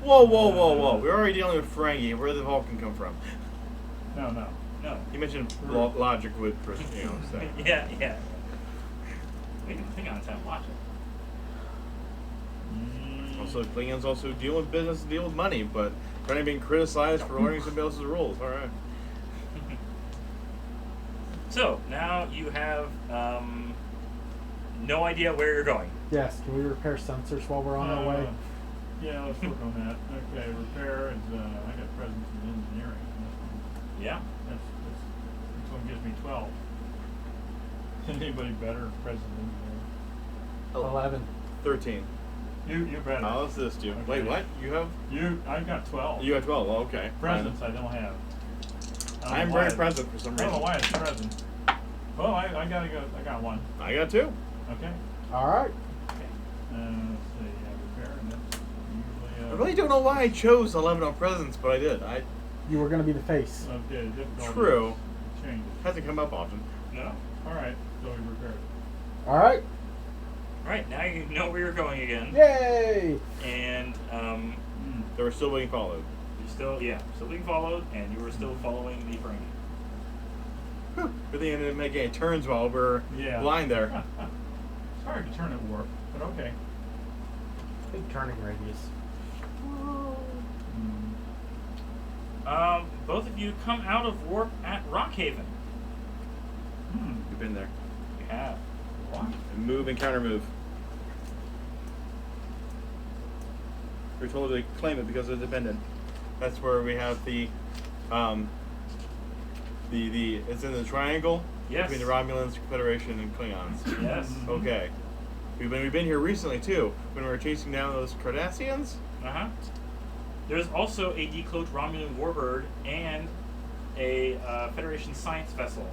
Whoa, whoa, whoa, whoa. We're already dealing with Ferengi. Where did the Vulcan come from? No. No. You mentioned logic would, say. Yeah. We can Klingons have logic. Also, Klingons also deal with business, deal with money, but kind of being criticized for learning somebody else's rules. All right. So now you have no idea where you're going. Yes. Can we repair sensors while we're on our way? Yeah, let's work on that. Okay, repair is, I got presence in engineering on this one. Yeah. This one gives me 12. Anybody better presence in engineering? 11. 13. You're better. I'll assist you. Okay. Wait, what? You have? I got 12. You got 12. Oh, okay. Presence I don't have. I don't I'm know very why present for some I don't know reason. why it's present. Well, I gotta go. I got 1. I got 2. Okay. All right. Let's see. Repair, and that's usually. I really don't know why I chose 11 on presents, but I did. I You were going to be the face. Okay, difficulty. True. Changes. hasn't come up often. No. All right. So we repaired. All right. Right, now you know where you're going again. Yay! And They were still being followed. you're still being followed, and you were still following the Ferengi. Good thing I didn't make any turns while we're Yeah. blind there. It's hard to turn at warp, but okay. Big turning radius. Both of you come out of warp at Rockhaven. You've been there. You have. What? And move and counter move. We're told to claim it because it's dependent. That's where we have the it's in the triangle Yes. between the Romulans, Confederation, and Klingons. Yes. Okay. We've been here recently too when we were chasing down those Cardassians. Uh-huh. There's also a decloaked Romulan warbird and a Federation science vessel.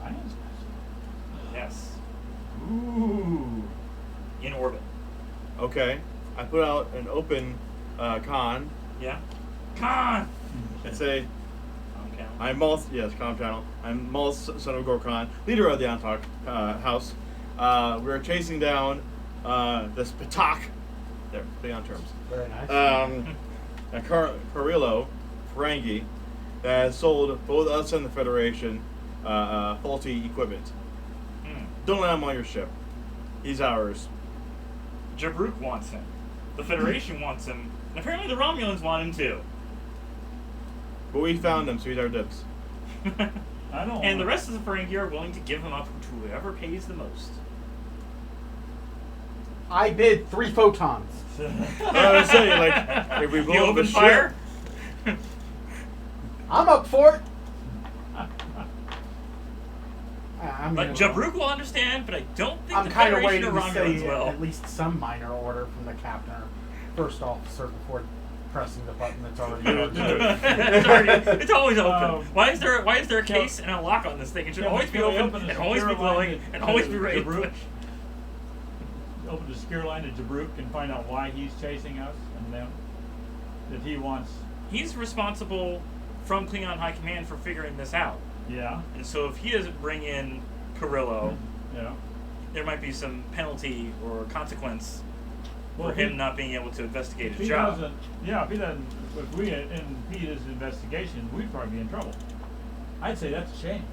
Science vessel. Yes. Ooh. In orbit. Okay. I put out an open con Yeah. Khan! and say, Okay. I'm Maul, yes, comm channel. I'm Maul, son of Gorkon, leader of the Antok house. We're chasing down this Patak. There, play on terms. Very nice. A Carillo, Ferengi, that has sold both us and the Federation faulty equipment. Don't let him on your ship. He's ours. Jabruk wants him. The Federation wants him. And apparently the Romulans want him too. But we found him, so he's our dibs. I don't. And the rest of the Ferengi are willing to give him up to whoever pays the most. I bid 3 photons. I was saying, like, if we You blow up open the fire? ship, I'm up for it. I'm But gonna- Jabruk will understand, but I don't think I'm the kind of Federation waiting or to Romulans say will. at least some minor order from the captain or first officer before pressing the button that's already It's always open. Why is there a Can- case and a lock on this thing? It should can always be we open open and the always be secure glowing line and to always be ready to Jabruk? push. Open the secure line to Jabruk and find out why he's chasing us and them. That he wants. He's responsible from Klingon High Command for figuring this out. Yeah. And so if he doesn't bring in Carillo, Yeah. there might be some penalty or consequence Well, for him he- not being able to investigate If his he job. doesn't, if he doesn't, if we impede his investigation, we'd probably be in trouble. I'd say that's a shame.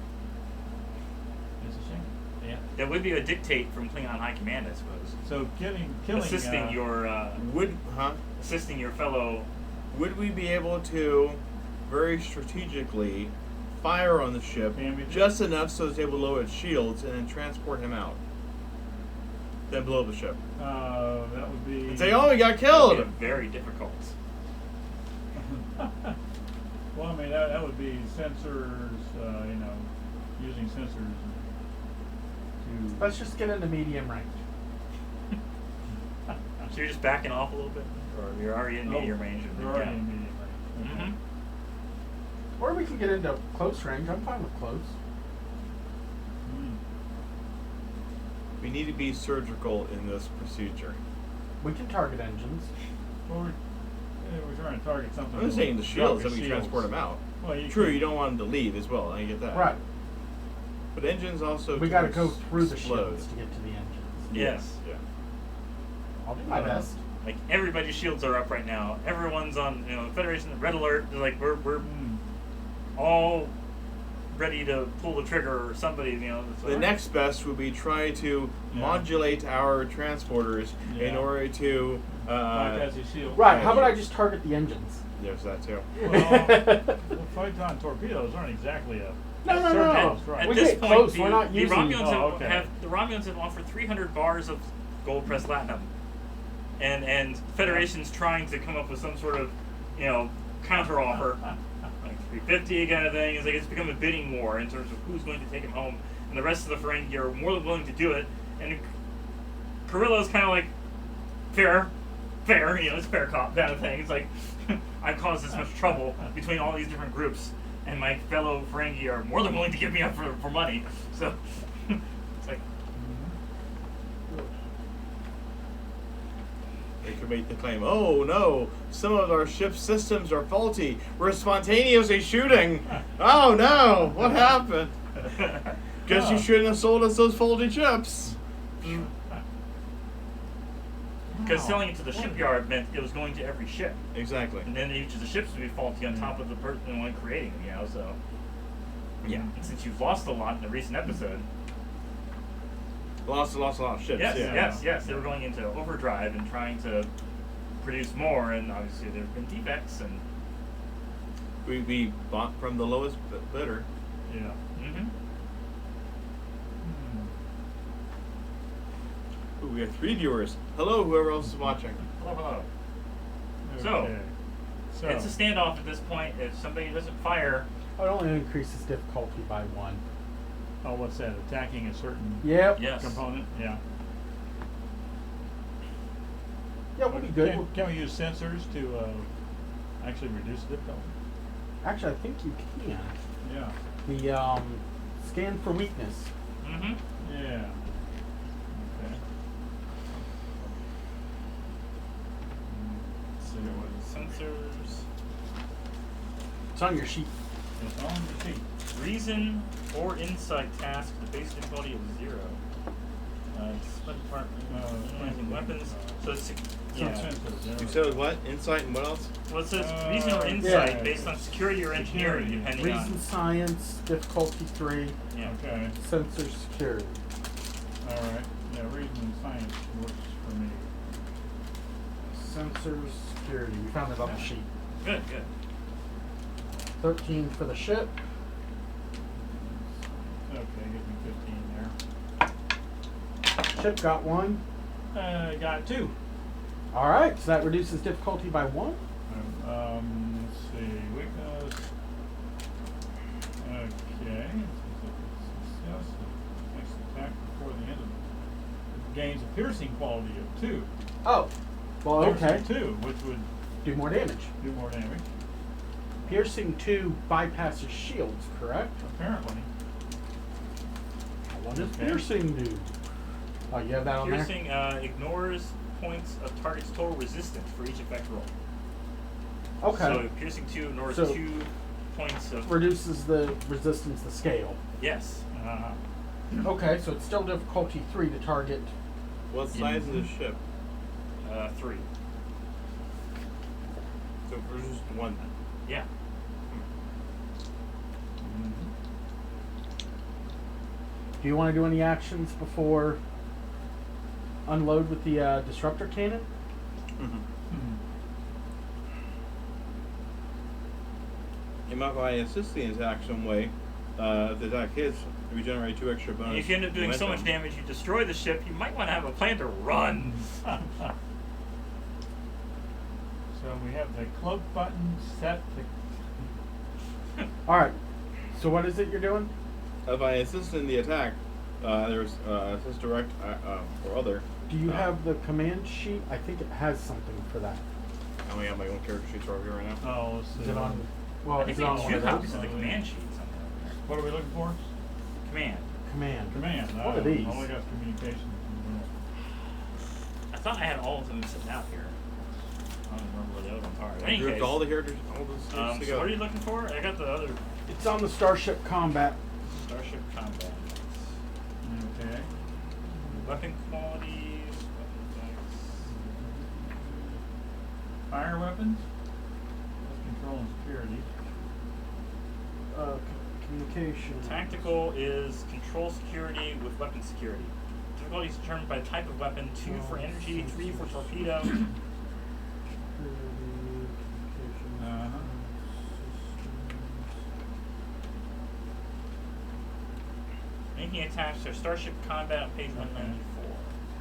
It's a shame. Yeah. That would be a dictate from Klingon High Command, I suppose. So killing. Assisting your assisting your fellow. Would we be able to very strategically fire on the ship Damage it? just enough so it's able to lower its shields and then transport him out? Then blow up the ship. That would be. And say, oh, he got That killed! would be very difficult. Well, I mean that would be sensors. Using sensors to. Let's just get into medium range. So you're just backing off a little bit, or you're already in medium range. And You're already in medium range. Okay. Mm-hmm. Or we can get into close range. I'm fine with close. We need to be surgical in this procedure. We can target engines. Well, we're trying to target something. I'm saying the shields, Target that we shields. transport them out. Well, True, you don't want them to leave as well, I get that. Right. But engines also We got to go through the explode. shields to get to the engines. Yes. Yeah. I'll do my best. Like everybody's shields are up right now. Everyone's on, Federation Red Alert. They're like we're all ready to pull the trigger, or somebody, That's The next best would be try to modulate our transporters in Yeah. order to. Bypass his shield. Right. How about I just target the engines? There's that too. Well, photon torpedoes aren't exactly a. No, no, certain no. house, right? At We this get point, close, the, we're not the using- Romulans okay. the Romulans have offered 300 bars of gold pressed platinum, and Federation's trying to come up with some sort of, counter offer, like 350 kind of thing. It's like it's become a bidding war in terms of who's going to take him home, and the rest of the Ferengi are more than willing to do it. And Carilla's kind of like fair, it's fair cop kind of thing. It's like I caused this much trouble between all these different groups, and my fellow Ferengi are more than willing to give me up for money. So it's like, They could make the claim, oh no, some of our ship's systems are faulty. We're spontaneously shooting. Oh no, what happened? Guess you shouldn't have sold us those faulty chips. because selling it to the shipyard meant it was going to every ship, Exactly. and then each of the ships would be faulty on top of the person the one creating them. So yeah. And since you've lost a lot in the recent episode. Lost a lot of ships. Yes, yeah. They were going into overdrive and trying to produce more, and obviously there have been defects. And We bought from the lowest bidder. Yeah. mm-hmm. Ooh, we have 3 viewers. Hello, whoever else is watching. Hello. Okay. So It's a standoff at this point. If somebody doesn't fire, It only increases difficulty by 1. oh, what's that? Attacking a certain Yep. yes. component? Yeah. Yeah, we'll be good. Can we use sensors to actually reduce the difficulty? Actually, I think you can. Yeah. The scan for weakness. Mm-hmm. Yeah. Okay. Let's see what Sensors. It's on your sheet. it's on the sheet. Reason or insight task, the base difficulty of 0. Split part, analyzing weapons. So it's Some sensors. You said what? Insight and what else? Well, it says reason or insight yeah. based on security or engineering, Security. depending Reason, on. science, difficulty 3, Yeah. Okay. sensor security. All right. Yeah, reason and science works for me. Sensors security. We found it on the sheet. Good. 13 for the ship. Okay, give me 15 there. Ship got 1. Got 2. All right, so that reduces difficulty by 1. Let's see. Weakness. Okay. Success. Next attack before the end of it. Gains a piercing quality of 2. Oh, well, okay. Piercing 2, which would Do more damage. do more damage. Piercing 2 bypasses shields, correct? Apparently. What does Okay. piercing do? Oh, you have that on Piercing ignores points of target's total resistance for each effect roll. there? Okay. So piercing 2 ignores So- 2 points of. Reduces the resistance to scale. Yes. Okay, so it's still difficulty 3 to target. What size is the ship? 3. So for just 1 then. Yeah. Do you want to do any actions before unload with the disruptor cannon? Mm-hmm. Hmm. If I assist the attack some way, if the attack hits, regenerate 2 extra bonus. If you end up doing so much momentum. damage, you destroy the ship. You might want to have a plan to run. So we have the cloak button set to. All right. So what is it you're doing? If I assist in the attack, there's assist direct or other. Do you have the command sheet? I think it has something for that. I only have my own character sheets right here right now. Oh, let's see. Is it on? Well, I is think it we on need one 2 of copies those? of the command sheet somewhere over there. What are we looking for? Command. Command. Command. One of these. I only got communication. I thought I had all of them sitting out here. I don't remember where the other ones are. In I any grouped case, all the characters, all the sheets so together. what are you looking for? I got the other It's on the Starship Combat. Starship Combat. Okay. Weapon qualities, weapon effects. Fire weapons. That's control and security. Communication. Tactical is control security with weapon security. Difficulty is determined by type of weapon, 2 for energy, 3 for torpedo. Uh-huh. Making attached to Starship Combat on page 194.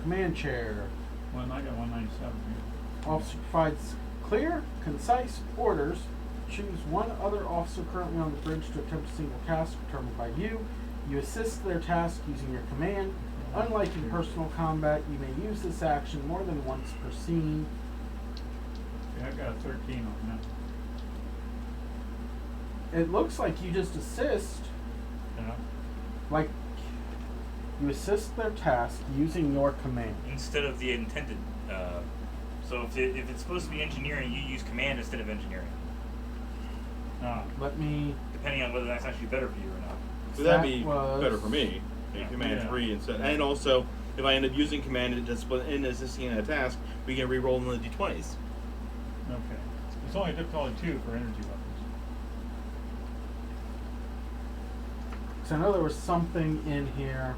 Command chair. Well, I got 197 here. Officer provides clear, concise orders. Choose one other officer currently on the bridge to attempt a single task determined by you. You assist their task using your command. Unlike in personal combat, you may use this action more than once per scene. Yeah, I've got a 13 on that. It looks like you just assist, Yeah. like you assist their task using your command. Instead of the intended. So if it's supposed to be engineering, you use command instead of engineering. Let me. Depending on whether that's actually better for you or not. So that'd That be was- better for me. Yeah. Command Yeah. 3 instead. And also, if I end up using command in assisting in a task, we can re-roll in the d20s. Okay. It's only difficulty 2 for energy weapons. Because I know there was something in here.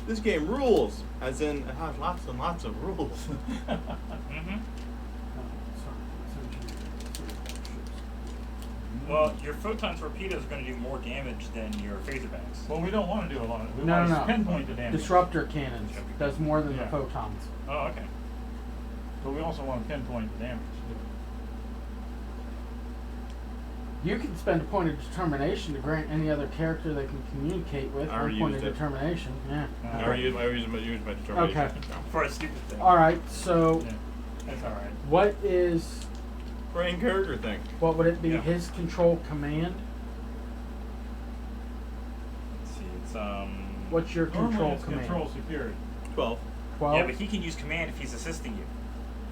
This game rules, as in it has lots and lots of rules. Mm-hmm. Oh, Well, your photon torpedoes are going to do more damage than your phaser banks. Well, we don't want to do a lot of it. We No, want no, to pinpoint the damage. Disruptor cannons does more than the Yeah. photons. Oh, okay. But we also want to pinpoint the damage. You can spend a point of determination to grant any other character they can communicate with I one already point of used it. determination. Yeah. I already used my determination. Okay. For a stupid thing. All right. So, Yeah. That's all right. what is? For any character thing. What would it be? Yeah. His control command. Let's see. It's What's your Normally control it's command? control security. 12. 12. Yeah, but he can use command if he's assisting you.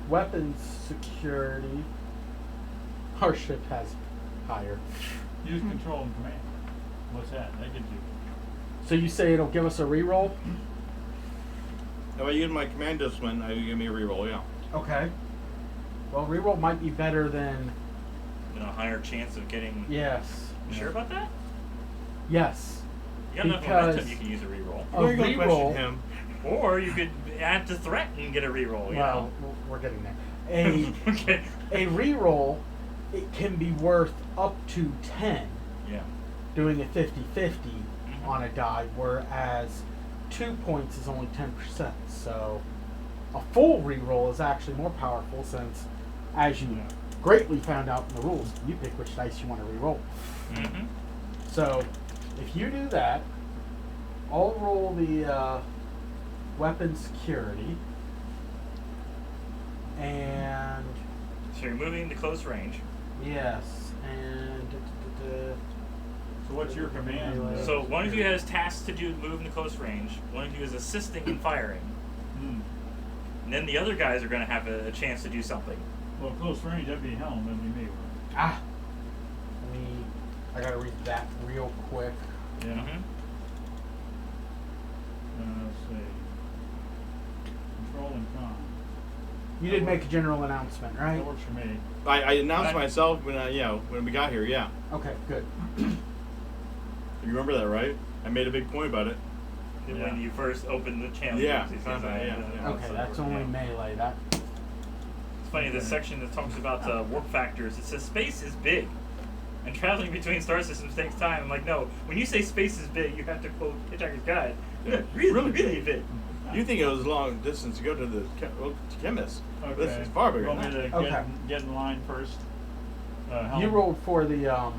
Weapons security. Our ship has higher. Use control and command. What's that? That gives you. So you say it'll give us a reroll? If I use my command discipline, I give me a reroll, yeah. Okay. Well, reroll might be better than A higher chance of getting. yes. You sure about that? Yes. You got enough Because- momentum. You can use a reroll. A You're gonna question reroll. him. Or you could add to threat and get a reroll. You Well, know? we're getting there. A Okay. a reroll, it can be worth up to 10, Yeah. doing a 50-50 Mhm. on a die, whereas 2 points is only 10%. So a full reroll is actually more powerful since, as you Yeah. greatly found out in the rules, you pick which dice you want to reroll. Mm-hmm. So if you do that, I'll roll the weapon security, and So you're moving to close range. yes, and So what's your command? So one of you has tasks to do move into close range. One of you is assisting in firing. Hmm. And then the other guys are going to have a chance to do something. Well, close range, that'd be helm, that'd be me. I gotta read that real quick. Yeah. Mm-hmm. Let's see. Control and con. You did make a general announcement, right? That works for me. I announced Right. myself when when we got here. Yeah, Okay, good. you remember that, right? I made a big point about it. When Yeah. you first opened the channel. Yeah, you see, content, yeah. Okay, that's only melee. That It's funny, this Okay. section that talks about warp factors, it says space is big. And traveling between star systems takes time. I'm like, no, when you say space is big, you have to quote Hitchhiker's Guide. Yeah, Really, really really big. You think it was a long distance to go to the chemist? Okay. This is far bigger Want than me that. to Okay. get in line first? Helm, you rolled for the the helm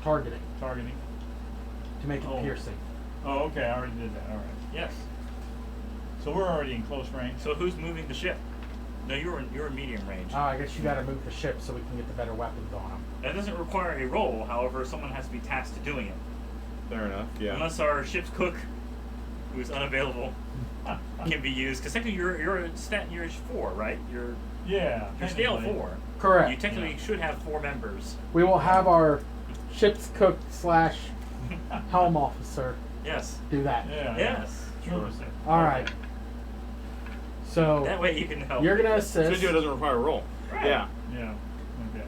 targeting targeting. to make it Oh. piercing. Oh, okay. I already did that. All right. Yes. So we're already in close range. So who's moving the ship? No, you're in medium range. I guess you got to move the ship so we can get the better weapons on them. That doesn't require a roll, however, someone has to be tasked to doing it. Fair enough. Yeah. Unless our ship's cook, who is unavailable, can be used. Because technically you're 4, right? You're Yeah. scale technically. 4. Correct. You technically Yeah. should have 4 members. We will have our ship's cook / helm officer Yes. do that. Yeah. Yes. Sure. All right. So That way you can help. you're gonna Especially assist. if it doesn't require a roll. Right. Yeah. Yeah. Okay.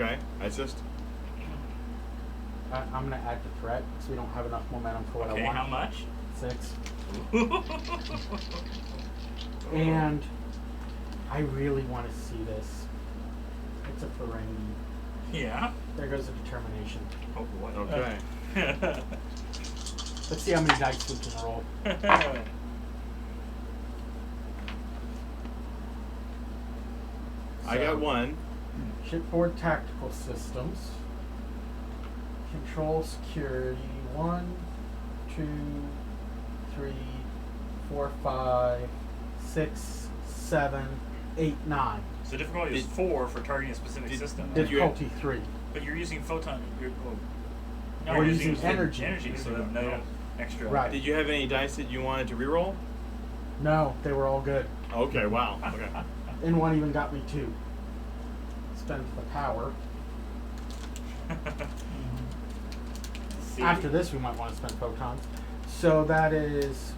Okay. I assist. I'm gonna add the threat because we don't have enough momentum for what Okay, I want. how much? 6. And I really want to see this. It's a Ferengi. Yeah. There goes the determination. Oh boy. Okay. Let's see how many dice we can roll. I got one. Shipboard tactical systems. Control security. 1, 2, 3, 4, 5, 6, 7, 8, 9. So difficulty is Did- 4 for targeting a specific did- system. did you- Difficulty 3. But you're using photon. No, We're you're using energy. Energy, so there's no Yeah. extra. Right. Did you have any dice that you wanted to reroll? No, they were all good. Okay. Wow. Okay. And one even got me 2. Spend the power. See? After this, we might want to spend photons. So that is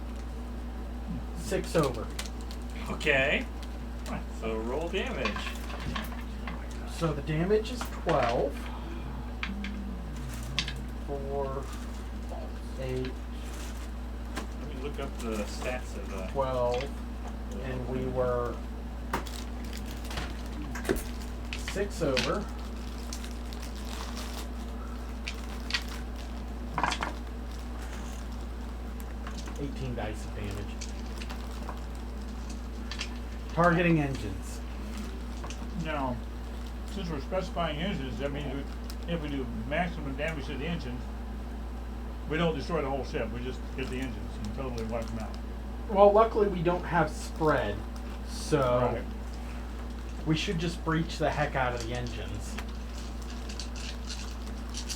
6 over. Okay. So roll damage. So the damage is 12. 4, 8, Let me look up the stats of the. 12. And we were 6 over. $18 dice of damage. Targeting engines. Now, since we're specifying engines, that means if we do maximum damage to the engines, we don't destroy the whole ship. We just hit the engines and totally wipe them out. Well, luckily we don't have spread, so Right. we should just breach the heck out of the engines.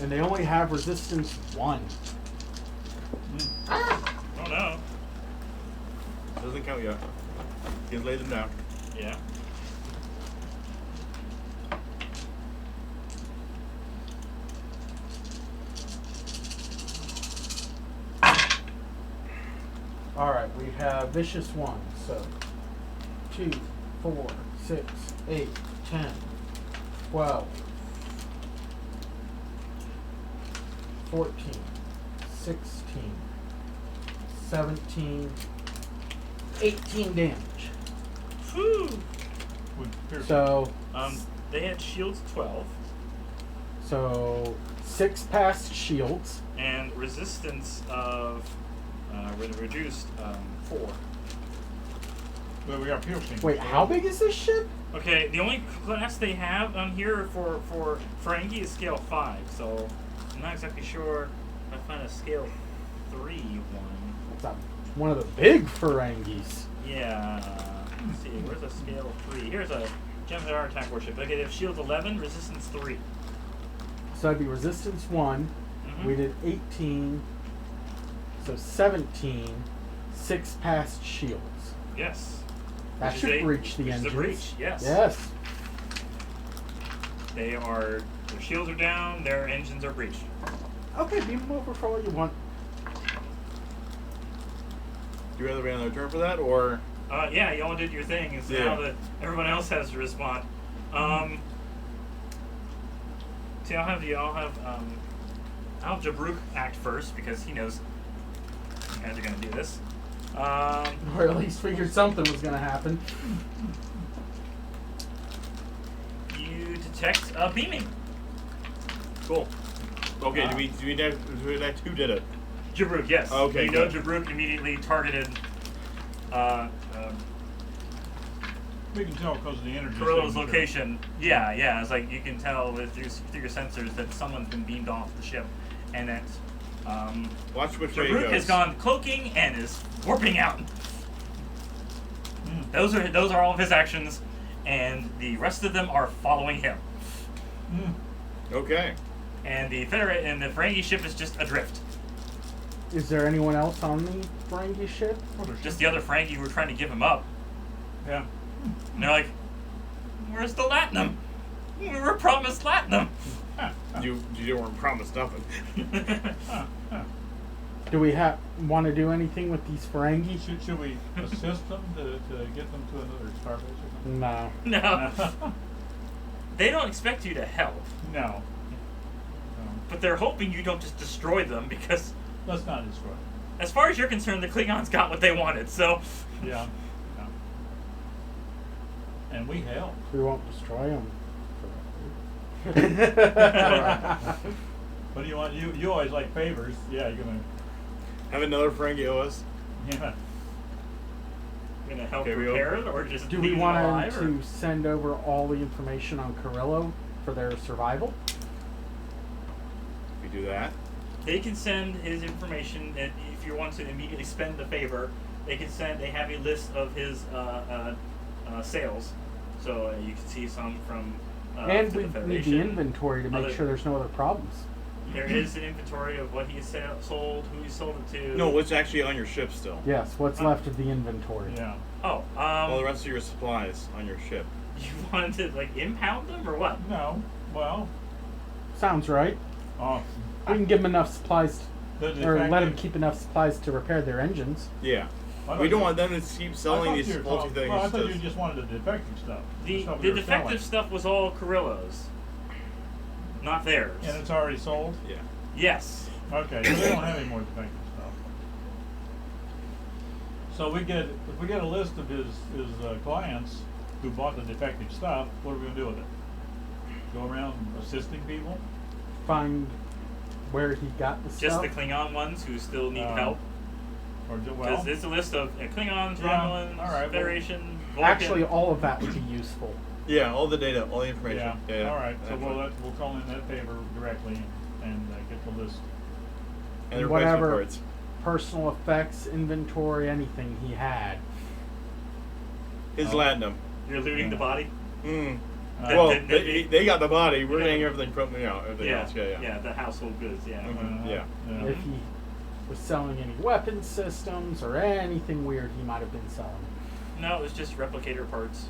And they only have resistance 1. Oh no. Doesn't count yet. Just lay them down. Yeah. Alright, we have vicious 1, so 2, 4, 6, 8, 10, 12, 14, 16, 17, 18 damage. Whew. With piercing. So, They had shields 12 so 6 past shields. and resistance of reduced 4. Well, we got piercing. Wait, how big is this ship? Okay, the only class they have on here for Ferengi is scale 5, so I'm not exactly sure if I find a scale 3 one. It's one of the big Ferengis. Yeah. Let's see, where's a scale 3? Here's a Gemini attack warship. Okay, they have shield 11, resistance 3. So that'd be resistance 1. Mhm. We did 18. So 17. 6 past shields. Yes. That Which is should a- breach the which is a engines. breach, yes. Yes. Their shields are down, their engines are breached. Okay, beam them over for all you want. Do you rather be on their turn for that, or Yeah, y'all did your thing, and so Yeah. now that everyone else has to respond. See, I'll have Jabruk act first because he knows you guys are gonna do this. Or at least figured something was going to happen. You detect a beaming. Cool. Okay, do we know who did it? Jabruk, yes. Okay, You know good. Jabruk immediately targeted We can tell because of the energy. Corilla's signature. location. Yeah. It's like you can tell through your sensors that someone's been beamed off the ship, and that Watch which way he Jabruk goes. has gone cloaking and is warping out. Mm. Those are all of his actions, and the rest of them are following him. Mm. Okay. And the Ferengi ship is just adrift. Is there anyone else on the Ferengi ship? Just the other Ferengi who were trying to give him up. Yeah. And they're like, "Where's the Latinum? We were promised Latinum." You weren't promised nothing. Do we want to do anything with these Ferengi? Should we assist them to get them to another starbase or something? No. No, they don't expect you to help, No. but they're hoping you don't just destroy them because, Let's not destroy them. as far as you're concerned, the Klingons got what they wanted. So, Yeah. And we help. We won't destroy them. What do you want? You always like favors. Yeah, you're gonna. Have another Ferengi OS. Yeah. you're gonna help Okay, we repair it, or just Do leave we them want alive, them to send over all the information on Carillo for their survival? We do that. They can send his information, and if you want to immediately spend the favor, they have a list of his sales. So you can see some from And to we the need Federation. the inventory to make Other- sure there's no other problems. There is an inventory of what he sold, who he sold it to. No, what's actually on your ship still? Yes, what's left of the inventory? Yeah. Oh, All the rest of your supplies on your ship. you wanted to like impound them or what? No. Well. Sounds right. Oh. We can give them enough supplies, The or let them defective- keep enough supplies to repair their engines. Yeah. I We thought don't you- want them to keep I selling thought these you were faulty talking- things. Well, I thought to- you just wanted the defective stuff. The stuff we the were defective selling. stuff was all Carillo's, not theirs. And it's already sold. Yeah. Yes. Okay, so they don't have any more defective stuff. So if we get a list of his clients who bought the defective stuff, what are we gonna do with it? Go around assisting people? Find where he got the Just stuff. the Klingon ones who still need Oh. help. Or do, Because well, it's a list of Klingons, Yeah, Romulans, all right, well- Federation, Vulcan. Actually, all of that would be useful. Yeah, all the data, all the information. yeah, all right, so that's we'll right. we'll call in that favor directly and get the list. And the replacement whatever parts. personal effects, inventory, anything he had. His Oh. latinum. You're looting the body. Mm. Uh, Well, did- did- they got the body. We're Yeah. getting everything from everything else. Yeah. the household goods. Yeah. Mhm. Yeah. If he was selling any weapon systems or anything weird he might have been selling. No, it was just replicator parts.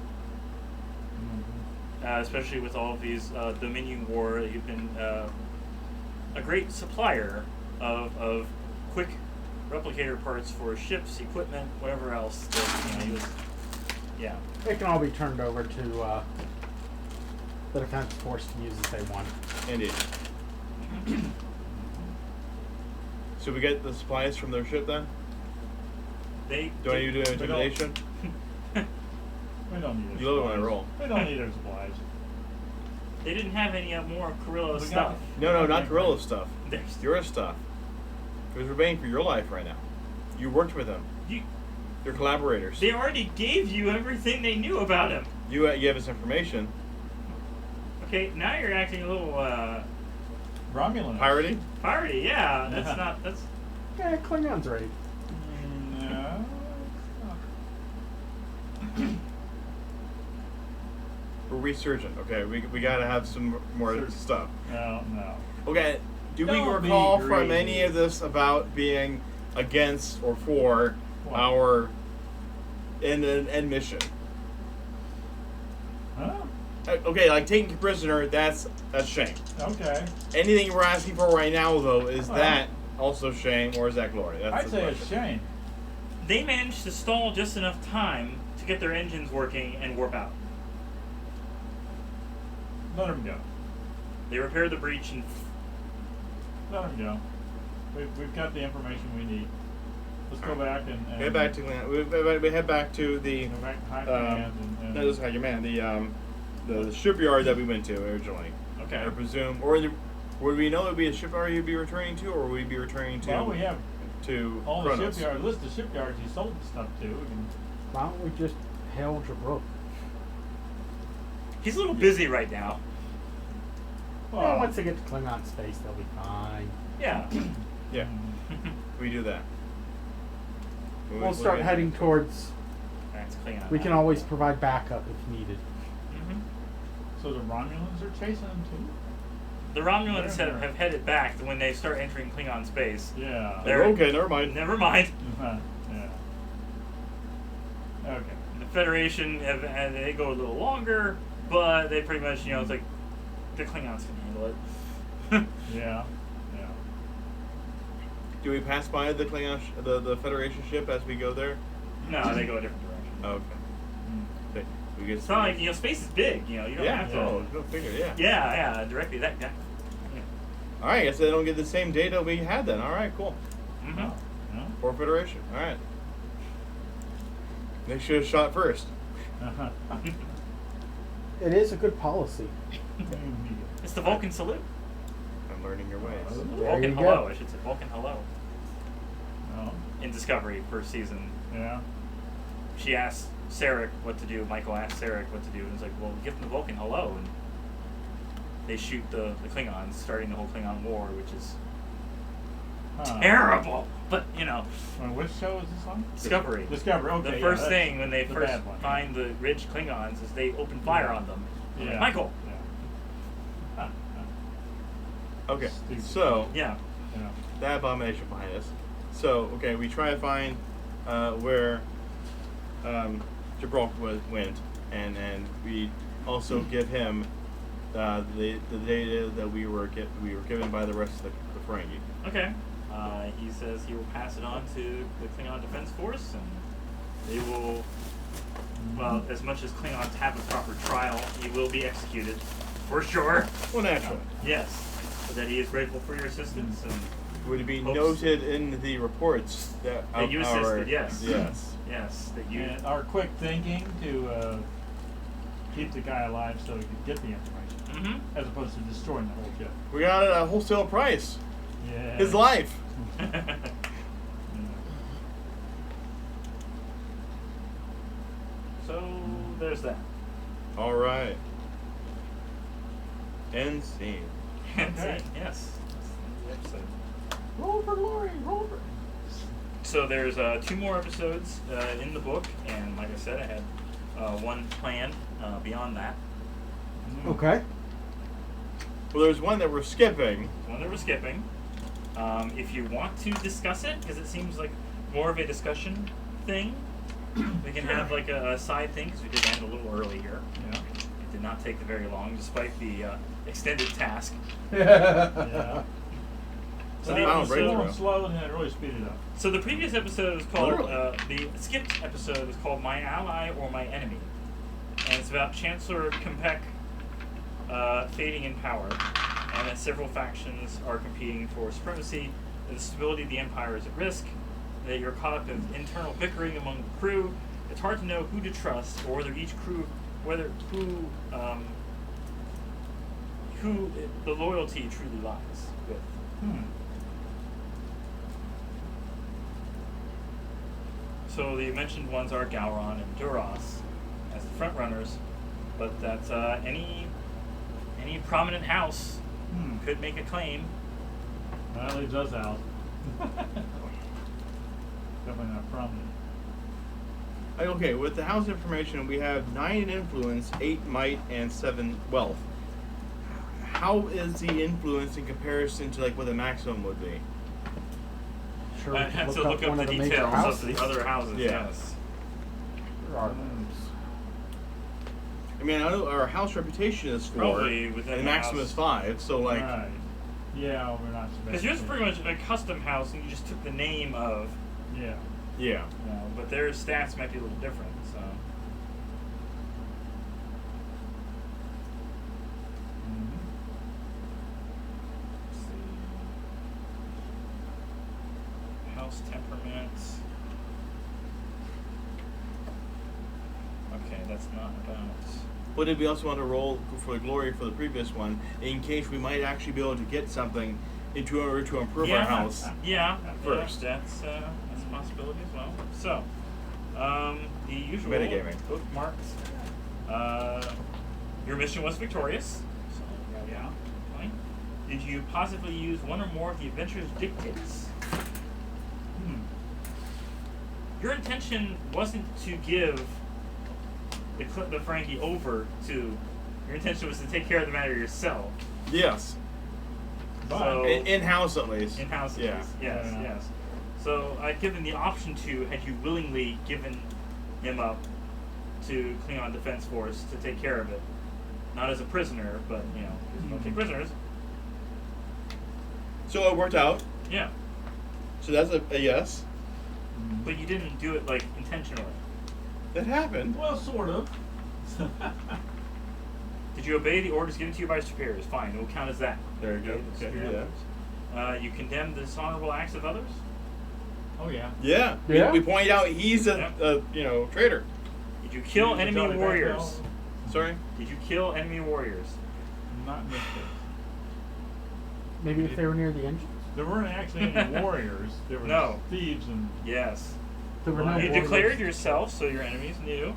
Mhm. Especially with all of these Dominion War, you've been a great supplier of quick replicator parts for ships, equipment, whatever else. That, he was, yeah. It can all be turned over to the defense force to use as they want. Indeed. So we get the supplies from their ship then? They Do I need to do We don't- intimidation? We don't need their You love it when I supplies. roll. We don't need their supplies. They didn't have any more Carillo We stuff. got- No, not Gorilla stuff. There's- Your stuff. Because we're paying for your life right now. You worked with them. You're collaborators. They already gave you everything they knew about him. You gave us information. Okay, now you're acting a little Romulan. Pirating? piratey. Yeah, Yeah. that's Yeah, Klingons right. No. We're resurgent. Okay, we gotta have some more Sure. stuff. No. Okay, do we Don't be recall from greedy. any of this about being against or for What? our end mission? Huh? Okay, like taking a prisoner, that's shame. Okay. Anything we're asking for right now, though, is Well. that also shame or is that glory? That's I'd the say question. it's shame. they managed to stall just enough time to get their engines working and warp out. Let them go. They repaired the breach and Let them go. We've got the information we need. Let's go back and Head back to we head back to the go back to high command and not just high command, the shipyard that we went to originally. okay. I presume, or would we know it would be a shipyard you'd be returning to, or would we be returning to? well, we have to all the Kronos? shipyard list of shipyards you sold the stuff to. And Why don't we just hail Jabrok? He's a little busy right now. Well, once they get to Klingon space, they'll be fine. Yeah. Yeah, we do that. We'll start heading towards. That's Klingon. We can always provide backup if needed. Mm-hmm. So the Romulans are chasing them too. The Romulans have headed back when they start entering Klingon space. Yeah. They're- Okay, never mind. Never mind. yeah. Okay. The Federation they go a little longer, but they pretty much it's like the Klingons can handle it. Yeah. Yeah. Do we pass by the Klingon, the Federation ship as we go there? No, they go a different direction. Oh, okay. Okay. We get It's not like space is big. You don't have to. Oh, go figure. Yeah. Yeah, directly that. Yeah. All right. I guess they don't get the same data we had then. All right. Cool. Mm-hmm. Oh, no? For Federation. All right. They should have shot first. Uh-huh. It is a good policy. It's the Vulcan salute. I'm learning your ways. Oh. The There Vulcan you hello, go. I should say. Vulcan hello. Oh, In Discovery, first season, yeah. she asked Sarek what to do. Michael asked Sarek what to do, and it's like, well, give them the Vulcan hello, and they shoot the Klingons, starting the whole Klingon War, which is Huh. terrible. But Well, which show is this on? Discovery. Discovery. Okay. The yeah, first that's thing when they the first bad one. find the rich Klingons is they open fire on them. I'm like, Yeah. Michael. Yeah. Okay. Stupid. So Yeah. Yeah. that abomination behind us. So okay, we try to find where Jabrok went, and we also give him the data that we were given by the rest of the Ferengi. Okay. He says he will pass it on to the Klingon Defense Force, and they will. Well, as much as Klingons have a proper trial, he will be executed, for sure. Well, naturally. Yes. But that he is grateful for your assistance, and Would it be Hopes. noted in the reports that you assisted? Yes. Yes. yes, that you. And our quick thinking to keep the guy alive so he could get the information, Mm-hmm. as opposed to destroying the whole ship. We got it at a wholesale price. Yeah. His life. Yeah. So there's that. All right. End scene. Okay. Yes. That's the episode. Roll for glory, roll for. So there's 2 more episodes in the book, and like I said, I had one planned beyond that. Okay. Well, there's one that we're skipping. One that we're skipping. If you want to discuss it, because it seems like more of a discussion thing, we can have like a side thing, because we did end a little early here. Yeah. It did not take very long, despite the extended task. Yeah. So Wow, the, right Slow through. and slow, and then it really speeded up. so the previous episode was called, Literally. the skipped episode was called My Ally or My Enemy. And it's about Chancellor Kempek fading in power, and that several factions are competing for supremacy, that the stability of the Empire is at risk, that you're caught up in internal bickering among the crew. It's hard to know who to trust, or whether each crew, who the loyalty truly lies with. So the mentioned ones are Gowron and Duras as the front runners, but that any prominent house could make a claim. That leaves us out. Definitely not prominent. Okay, with the house information, we have 9 in influence, 8 might, and 7 wealth. How is the influence in comparison to like what the maximum would be? Sure. I had to up look up one the of major details of houses. the other houses. Yeah. Yes. Where are those? I mean, I know our house reputation is 4, Probably within and the the maximum house. is 5. So like, Right. Yeah, we're not. Because yours is pretty much a custom house, and you just took the name of. Yeah. Yeah. You know, but their stats might be a little different. So. Let's see. House temperaments. Okay, that's not about. But did we also want to roll for the glory for the previous one in case we might actually be able to get something in order to improve our house? Yeah, first. that's a possibility as well. So, the usual Metagaming. bookmarks. Your mission was victorious. So, Yeah. fine. Did you positively use one or more of the adventurer's dictates? Your intention wasn't to give the Frankie over to. Your intention was to take care of the matter yourself. Yes. But So- In-house at least. In-house, Yeah. yes. Yeah. Yes. So I'd given the option to, had you willingly given him up to Klingon Defense Force to take care of it. Not as a prisoner, but, you know, 'cause you don't take prisoners. So it worked out. Yeah. So that's a yes. But you didn't do it, like, intentionally. That happened. well, sort of. Did you obey the orders given to you by your superiors? Fine, it will count as that. There you go. Okay, the Okay, superior yeah. orders. You condemned the dishonorable acts of others? Oh yeah. Yeah. Yeah. We pointed out he's a, Yep. traitor. Did you kill Did you enemy tell me back warriors? now? Sorry. Did you kill enemy warriors? Not in this case. Maybe if they were near the engines. There weren't actually any warriors. There were No. thieves and. Yes. There were no You warriors. declared yourself, so your enemies knew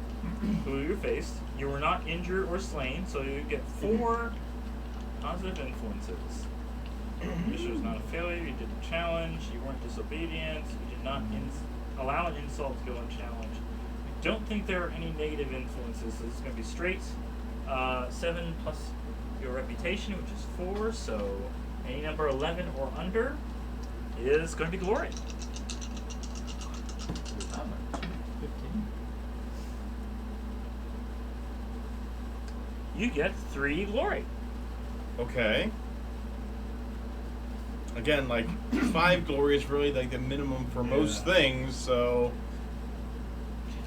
who you faced. You were not injured or slain, so you get 4 positive influences. Your mission was not a failure. You didn't challenge. You weren't disobedient. You did not allow an insult to go unchallenged. I don't think there are any negative influences, so this is going to be straight. 7 plus your reputation, which is 4, so any number 11 or under is going to be glory. 15. You get 3 glory. Okay. Again, like 5 glory is really like the minimum for most Yeah. things. So.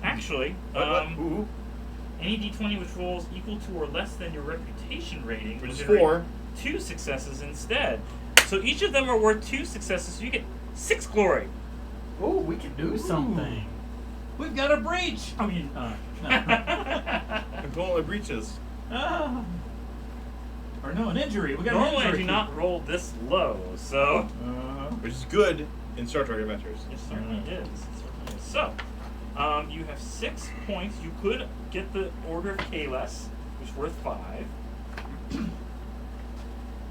Actually, What? Ooh. any d20 which rolls equal to or less than your reputation rating, Which will is generate 4. 2 successes instead. So each of them are worth 2 successes, so you get 6 glory. Oh, we can do something. We've got a breach. I mean, no. Control breaches. Ah. Or no, an injury. We got Normally an I injury. do not roll this low, so Which is good in Star Trek Adventures. it certainly is. It certainly is. So, you have 6 points. You could get the Order of Kalos, which is worth 5.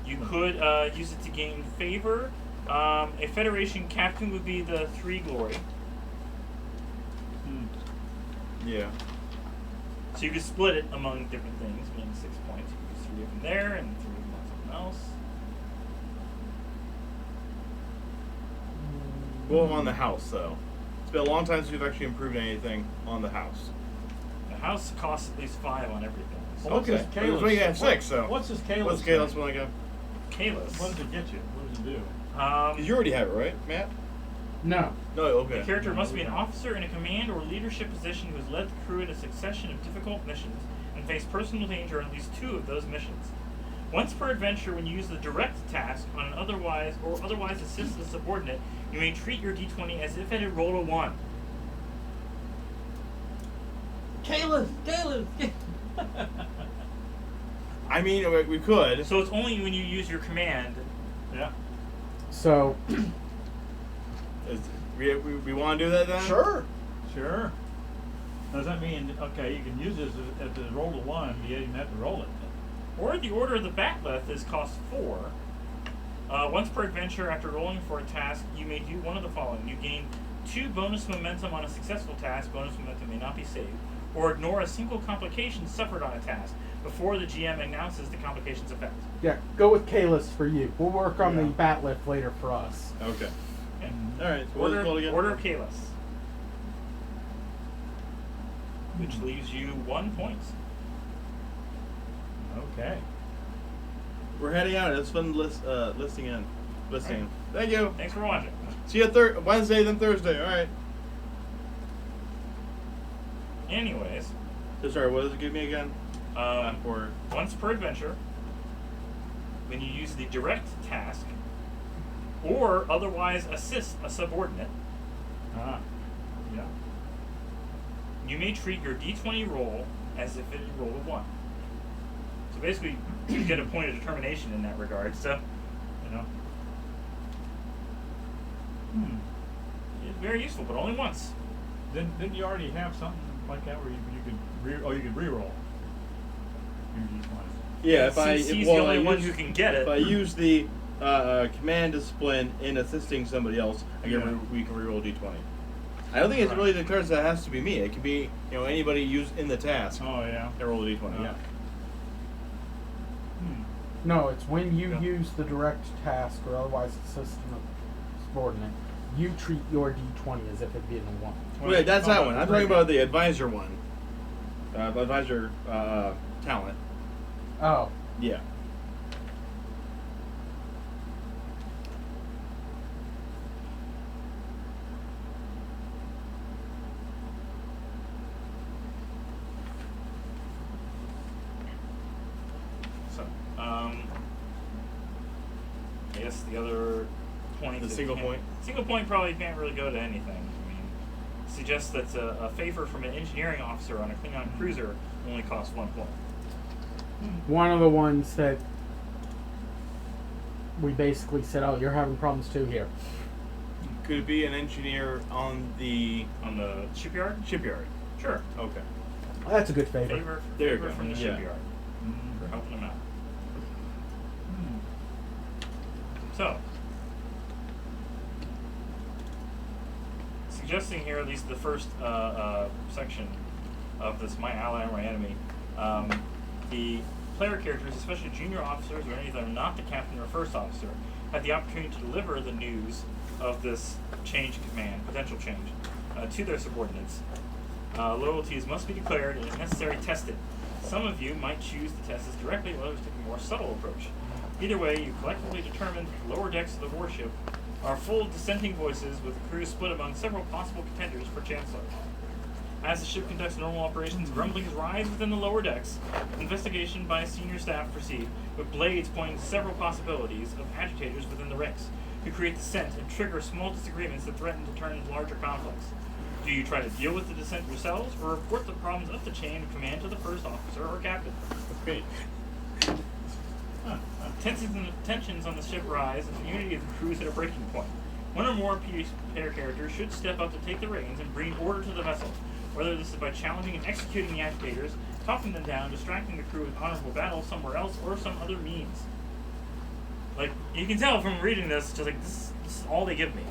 You could use it to gain favor. A Federation captain would be the 3 glory. Yeah. So you could split it among different things, meaning 6 points. You could use 3 of them there and 3 of them on something else. Well, on the house though. It's been a long time since we've actually improved anything on the house. The house costs at least 5 on everything. So What's Okay. his But it was only at 6, so. What's his Kalos? What's Kalos when I go? Kalos. What does it get you? What does it do? Because you already have it, right, Matt? No. No, okay. The character must be an officer in a command or leadership position who has led the crew in a succession of difficult missions and faced personal danger on at least 2 of those missions. Once per adventure, when you use the direct task on an otherwise assist a subordinate, you may treat your d20 as if it had rolled a 1. Kalos! I mean, we could. So it's only when you use your command. Yeah. So, We want to do that then? sure. Sure. Does that mean, okay, you can use this if it's roll a 1, you didn't have to roll it. Or the Order of the Batleth is cost 4. Once per adventure, after rolling for a task, you may do one of the following. You gain 2 bonus momentum on a successful task. Bonus momentum may not be saved. Or ignore a single complication suffered on a task before the GM announces the complication's effect. Yeah, go with Kalos for you. We'll work on the Yeah. bat lift later for us. Okay. Okay. Alright, so what is it called again? Order of Kalos. Which leaves you 1 point. Okay. We're heading out. It's fun listening. Thank you. Thanks for watching. See you Wednesday, then Thursday. Alright. Anyways, So sorry, what does it give me again? For once per adventure, when you use the direct task, or otherwise assist a subordinate, Ah. Yeah. you may treat your D20 roll as if it had rolled a 1. So basically, you get a point of determination in that regard. So, you know, it's very useful, but only once. Didn't you already have something like that where you could re-roll your D20? yeah, if Since I he's well, the only I one use- who can get it. If I use the command discipline in assisting somebody else, we can reroll d20. I don't think it really declares that it has to be me. It could be anybody used in the task. Oh yeah. They roll a d20. Yeah. No, it's when you Yeah. use the direct task or otherwise assist a subordinate, you treat your D20 as if it being a 1. Wait, that's that one. I'm talking about about the advisor one. Advisor talent. Oh. Yeah. So, I guess the other point. The that single can't- point? Single point probably can't really go to anything. I mean, suggests that a favor from an engineering officer on a Klingon cruiser only costs 1 point. One of the ones that we basically said, oh, you're having problems too here. Could it be an engineer on the On the shipyard? shipyard? Sure. Okay. That's a good favor. There you Favor go. from the Yeah. shipyard for helping them out. So, suggesting here at least the first section of this My Ally, My Enemy, the player characters, especially junior officers or any that are not the captain or first officer, had the opportunity to deliver the news of this change in command, potential change, to their subordinates. Loyalties must be declared and if necessary tested. Some of you might choose to test this directly, while others take a more subtle approach. Either way, you collectively determine that the lower decks of the warship are full of dissenting voices, with the crew split among several possible contenders for Chancellor. As the ship conducts normal operations, grumblings rise within the lower decks. Investigation by senior staff proceed, with blades pointing to several possibilities of agitators within the ranks, who create dissent and trigger small disagreements that threaten to turn into larger conflicts. Do you try to deal with the dissent yourselves, or report the problems up the chain of command to the first officer or captain? Okay. Tensions on the ship rise, and the unity of the crew is at a breaking point. One or more player characters should step up to take the reins and bring order to the vessel, whether this is by challenging and executing the agitators, talking them down, distracting the crew with honorable battle somewhere else, or some other means. Like, you can tell from reading this, just like, this is all they give me.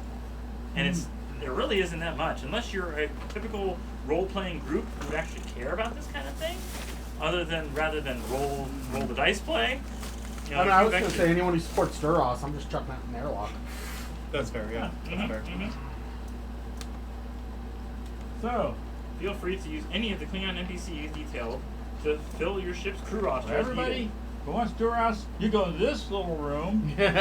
And there really isn't that much, unless you're a typical role-playing group who actually care about this kind of thing, rather than roll the dice play. You know, I was going to actually- say, anyone who supports Duros, I'm just chucking that in their lock. That's fair. Yeah. That's fair. So, feel free to use any of the Klingon NPCs detailed to fill your ship's crew roster. as Everybody needed. who wants Duras, you go to this little room. I mean,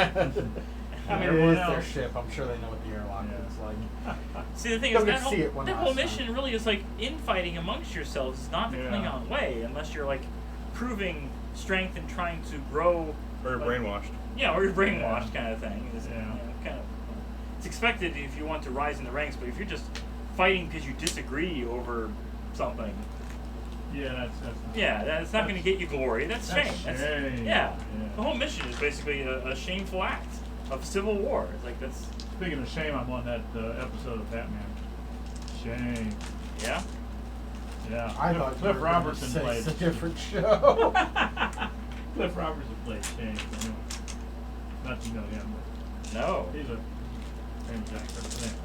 it Everyone is their else. ship. I'm sure they know what the airlock looks like. See, the thing Don't is, get that to whole, see it one that last whole time. mission really is like infighting amongst yourselves. It's not the Yeah. Klingon way, unless you're like proving strength and trying to grow. Or like- brainwashed. Yeah, or you're brainwashed kind of thing. It's, Yeah. kind of. It's expected if you want to rise in the ranks, but if you're just fighting because you disagree over something, Yeah, that's that's not going to get you glory. That's shame. shame. Yeah. Yeah. The whole mission is basically a shameful act of civil war. It's like that's. Speaking of shame, I'm on that episode of Batman. Shame. Yeah. Yeah. I thought Cliff you were gonna Robertson say played. it's a different show. Cliff Robertson played Shame. Anyway, not to know him, No. but he's a famous actor. But anyway.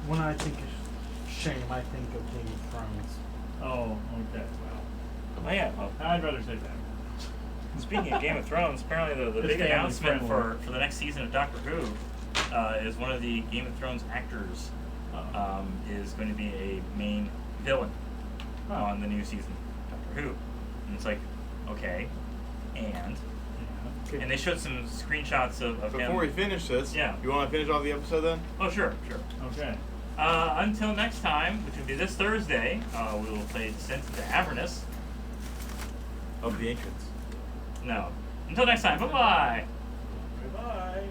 When I think of shame, I think of Game of Thrones. Oh, okay. Well, Oh yeah. Well, I'd rather say that. speaking of Game of Thrones, apparently the It's big family announcement friendly. for the next season of Doctor Who is one of the Game of Thrones actors is going to be a main villain on the new season of Doctor Who. And it's like, okay, and they showed some screenshots of him. Before we finish this, Yeah. you want to finish off the episode then? Oh, sure. Okay. Until next time, which will be this Thursday, we will play Descent into Avernus. Of the Ancients. No. Until next time, bye-bye! Goodbye.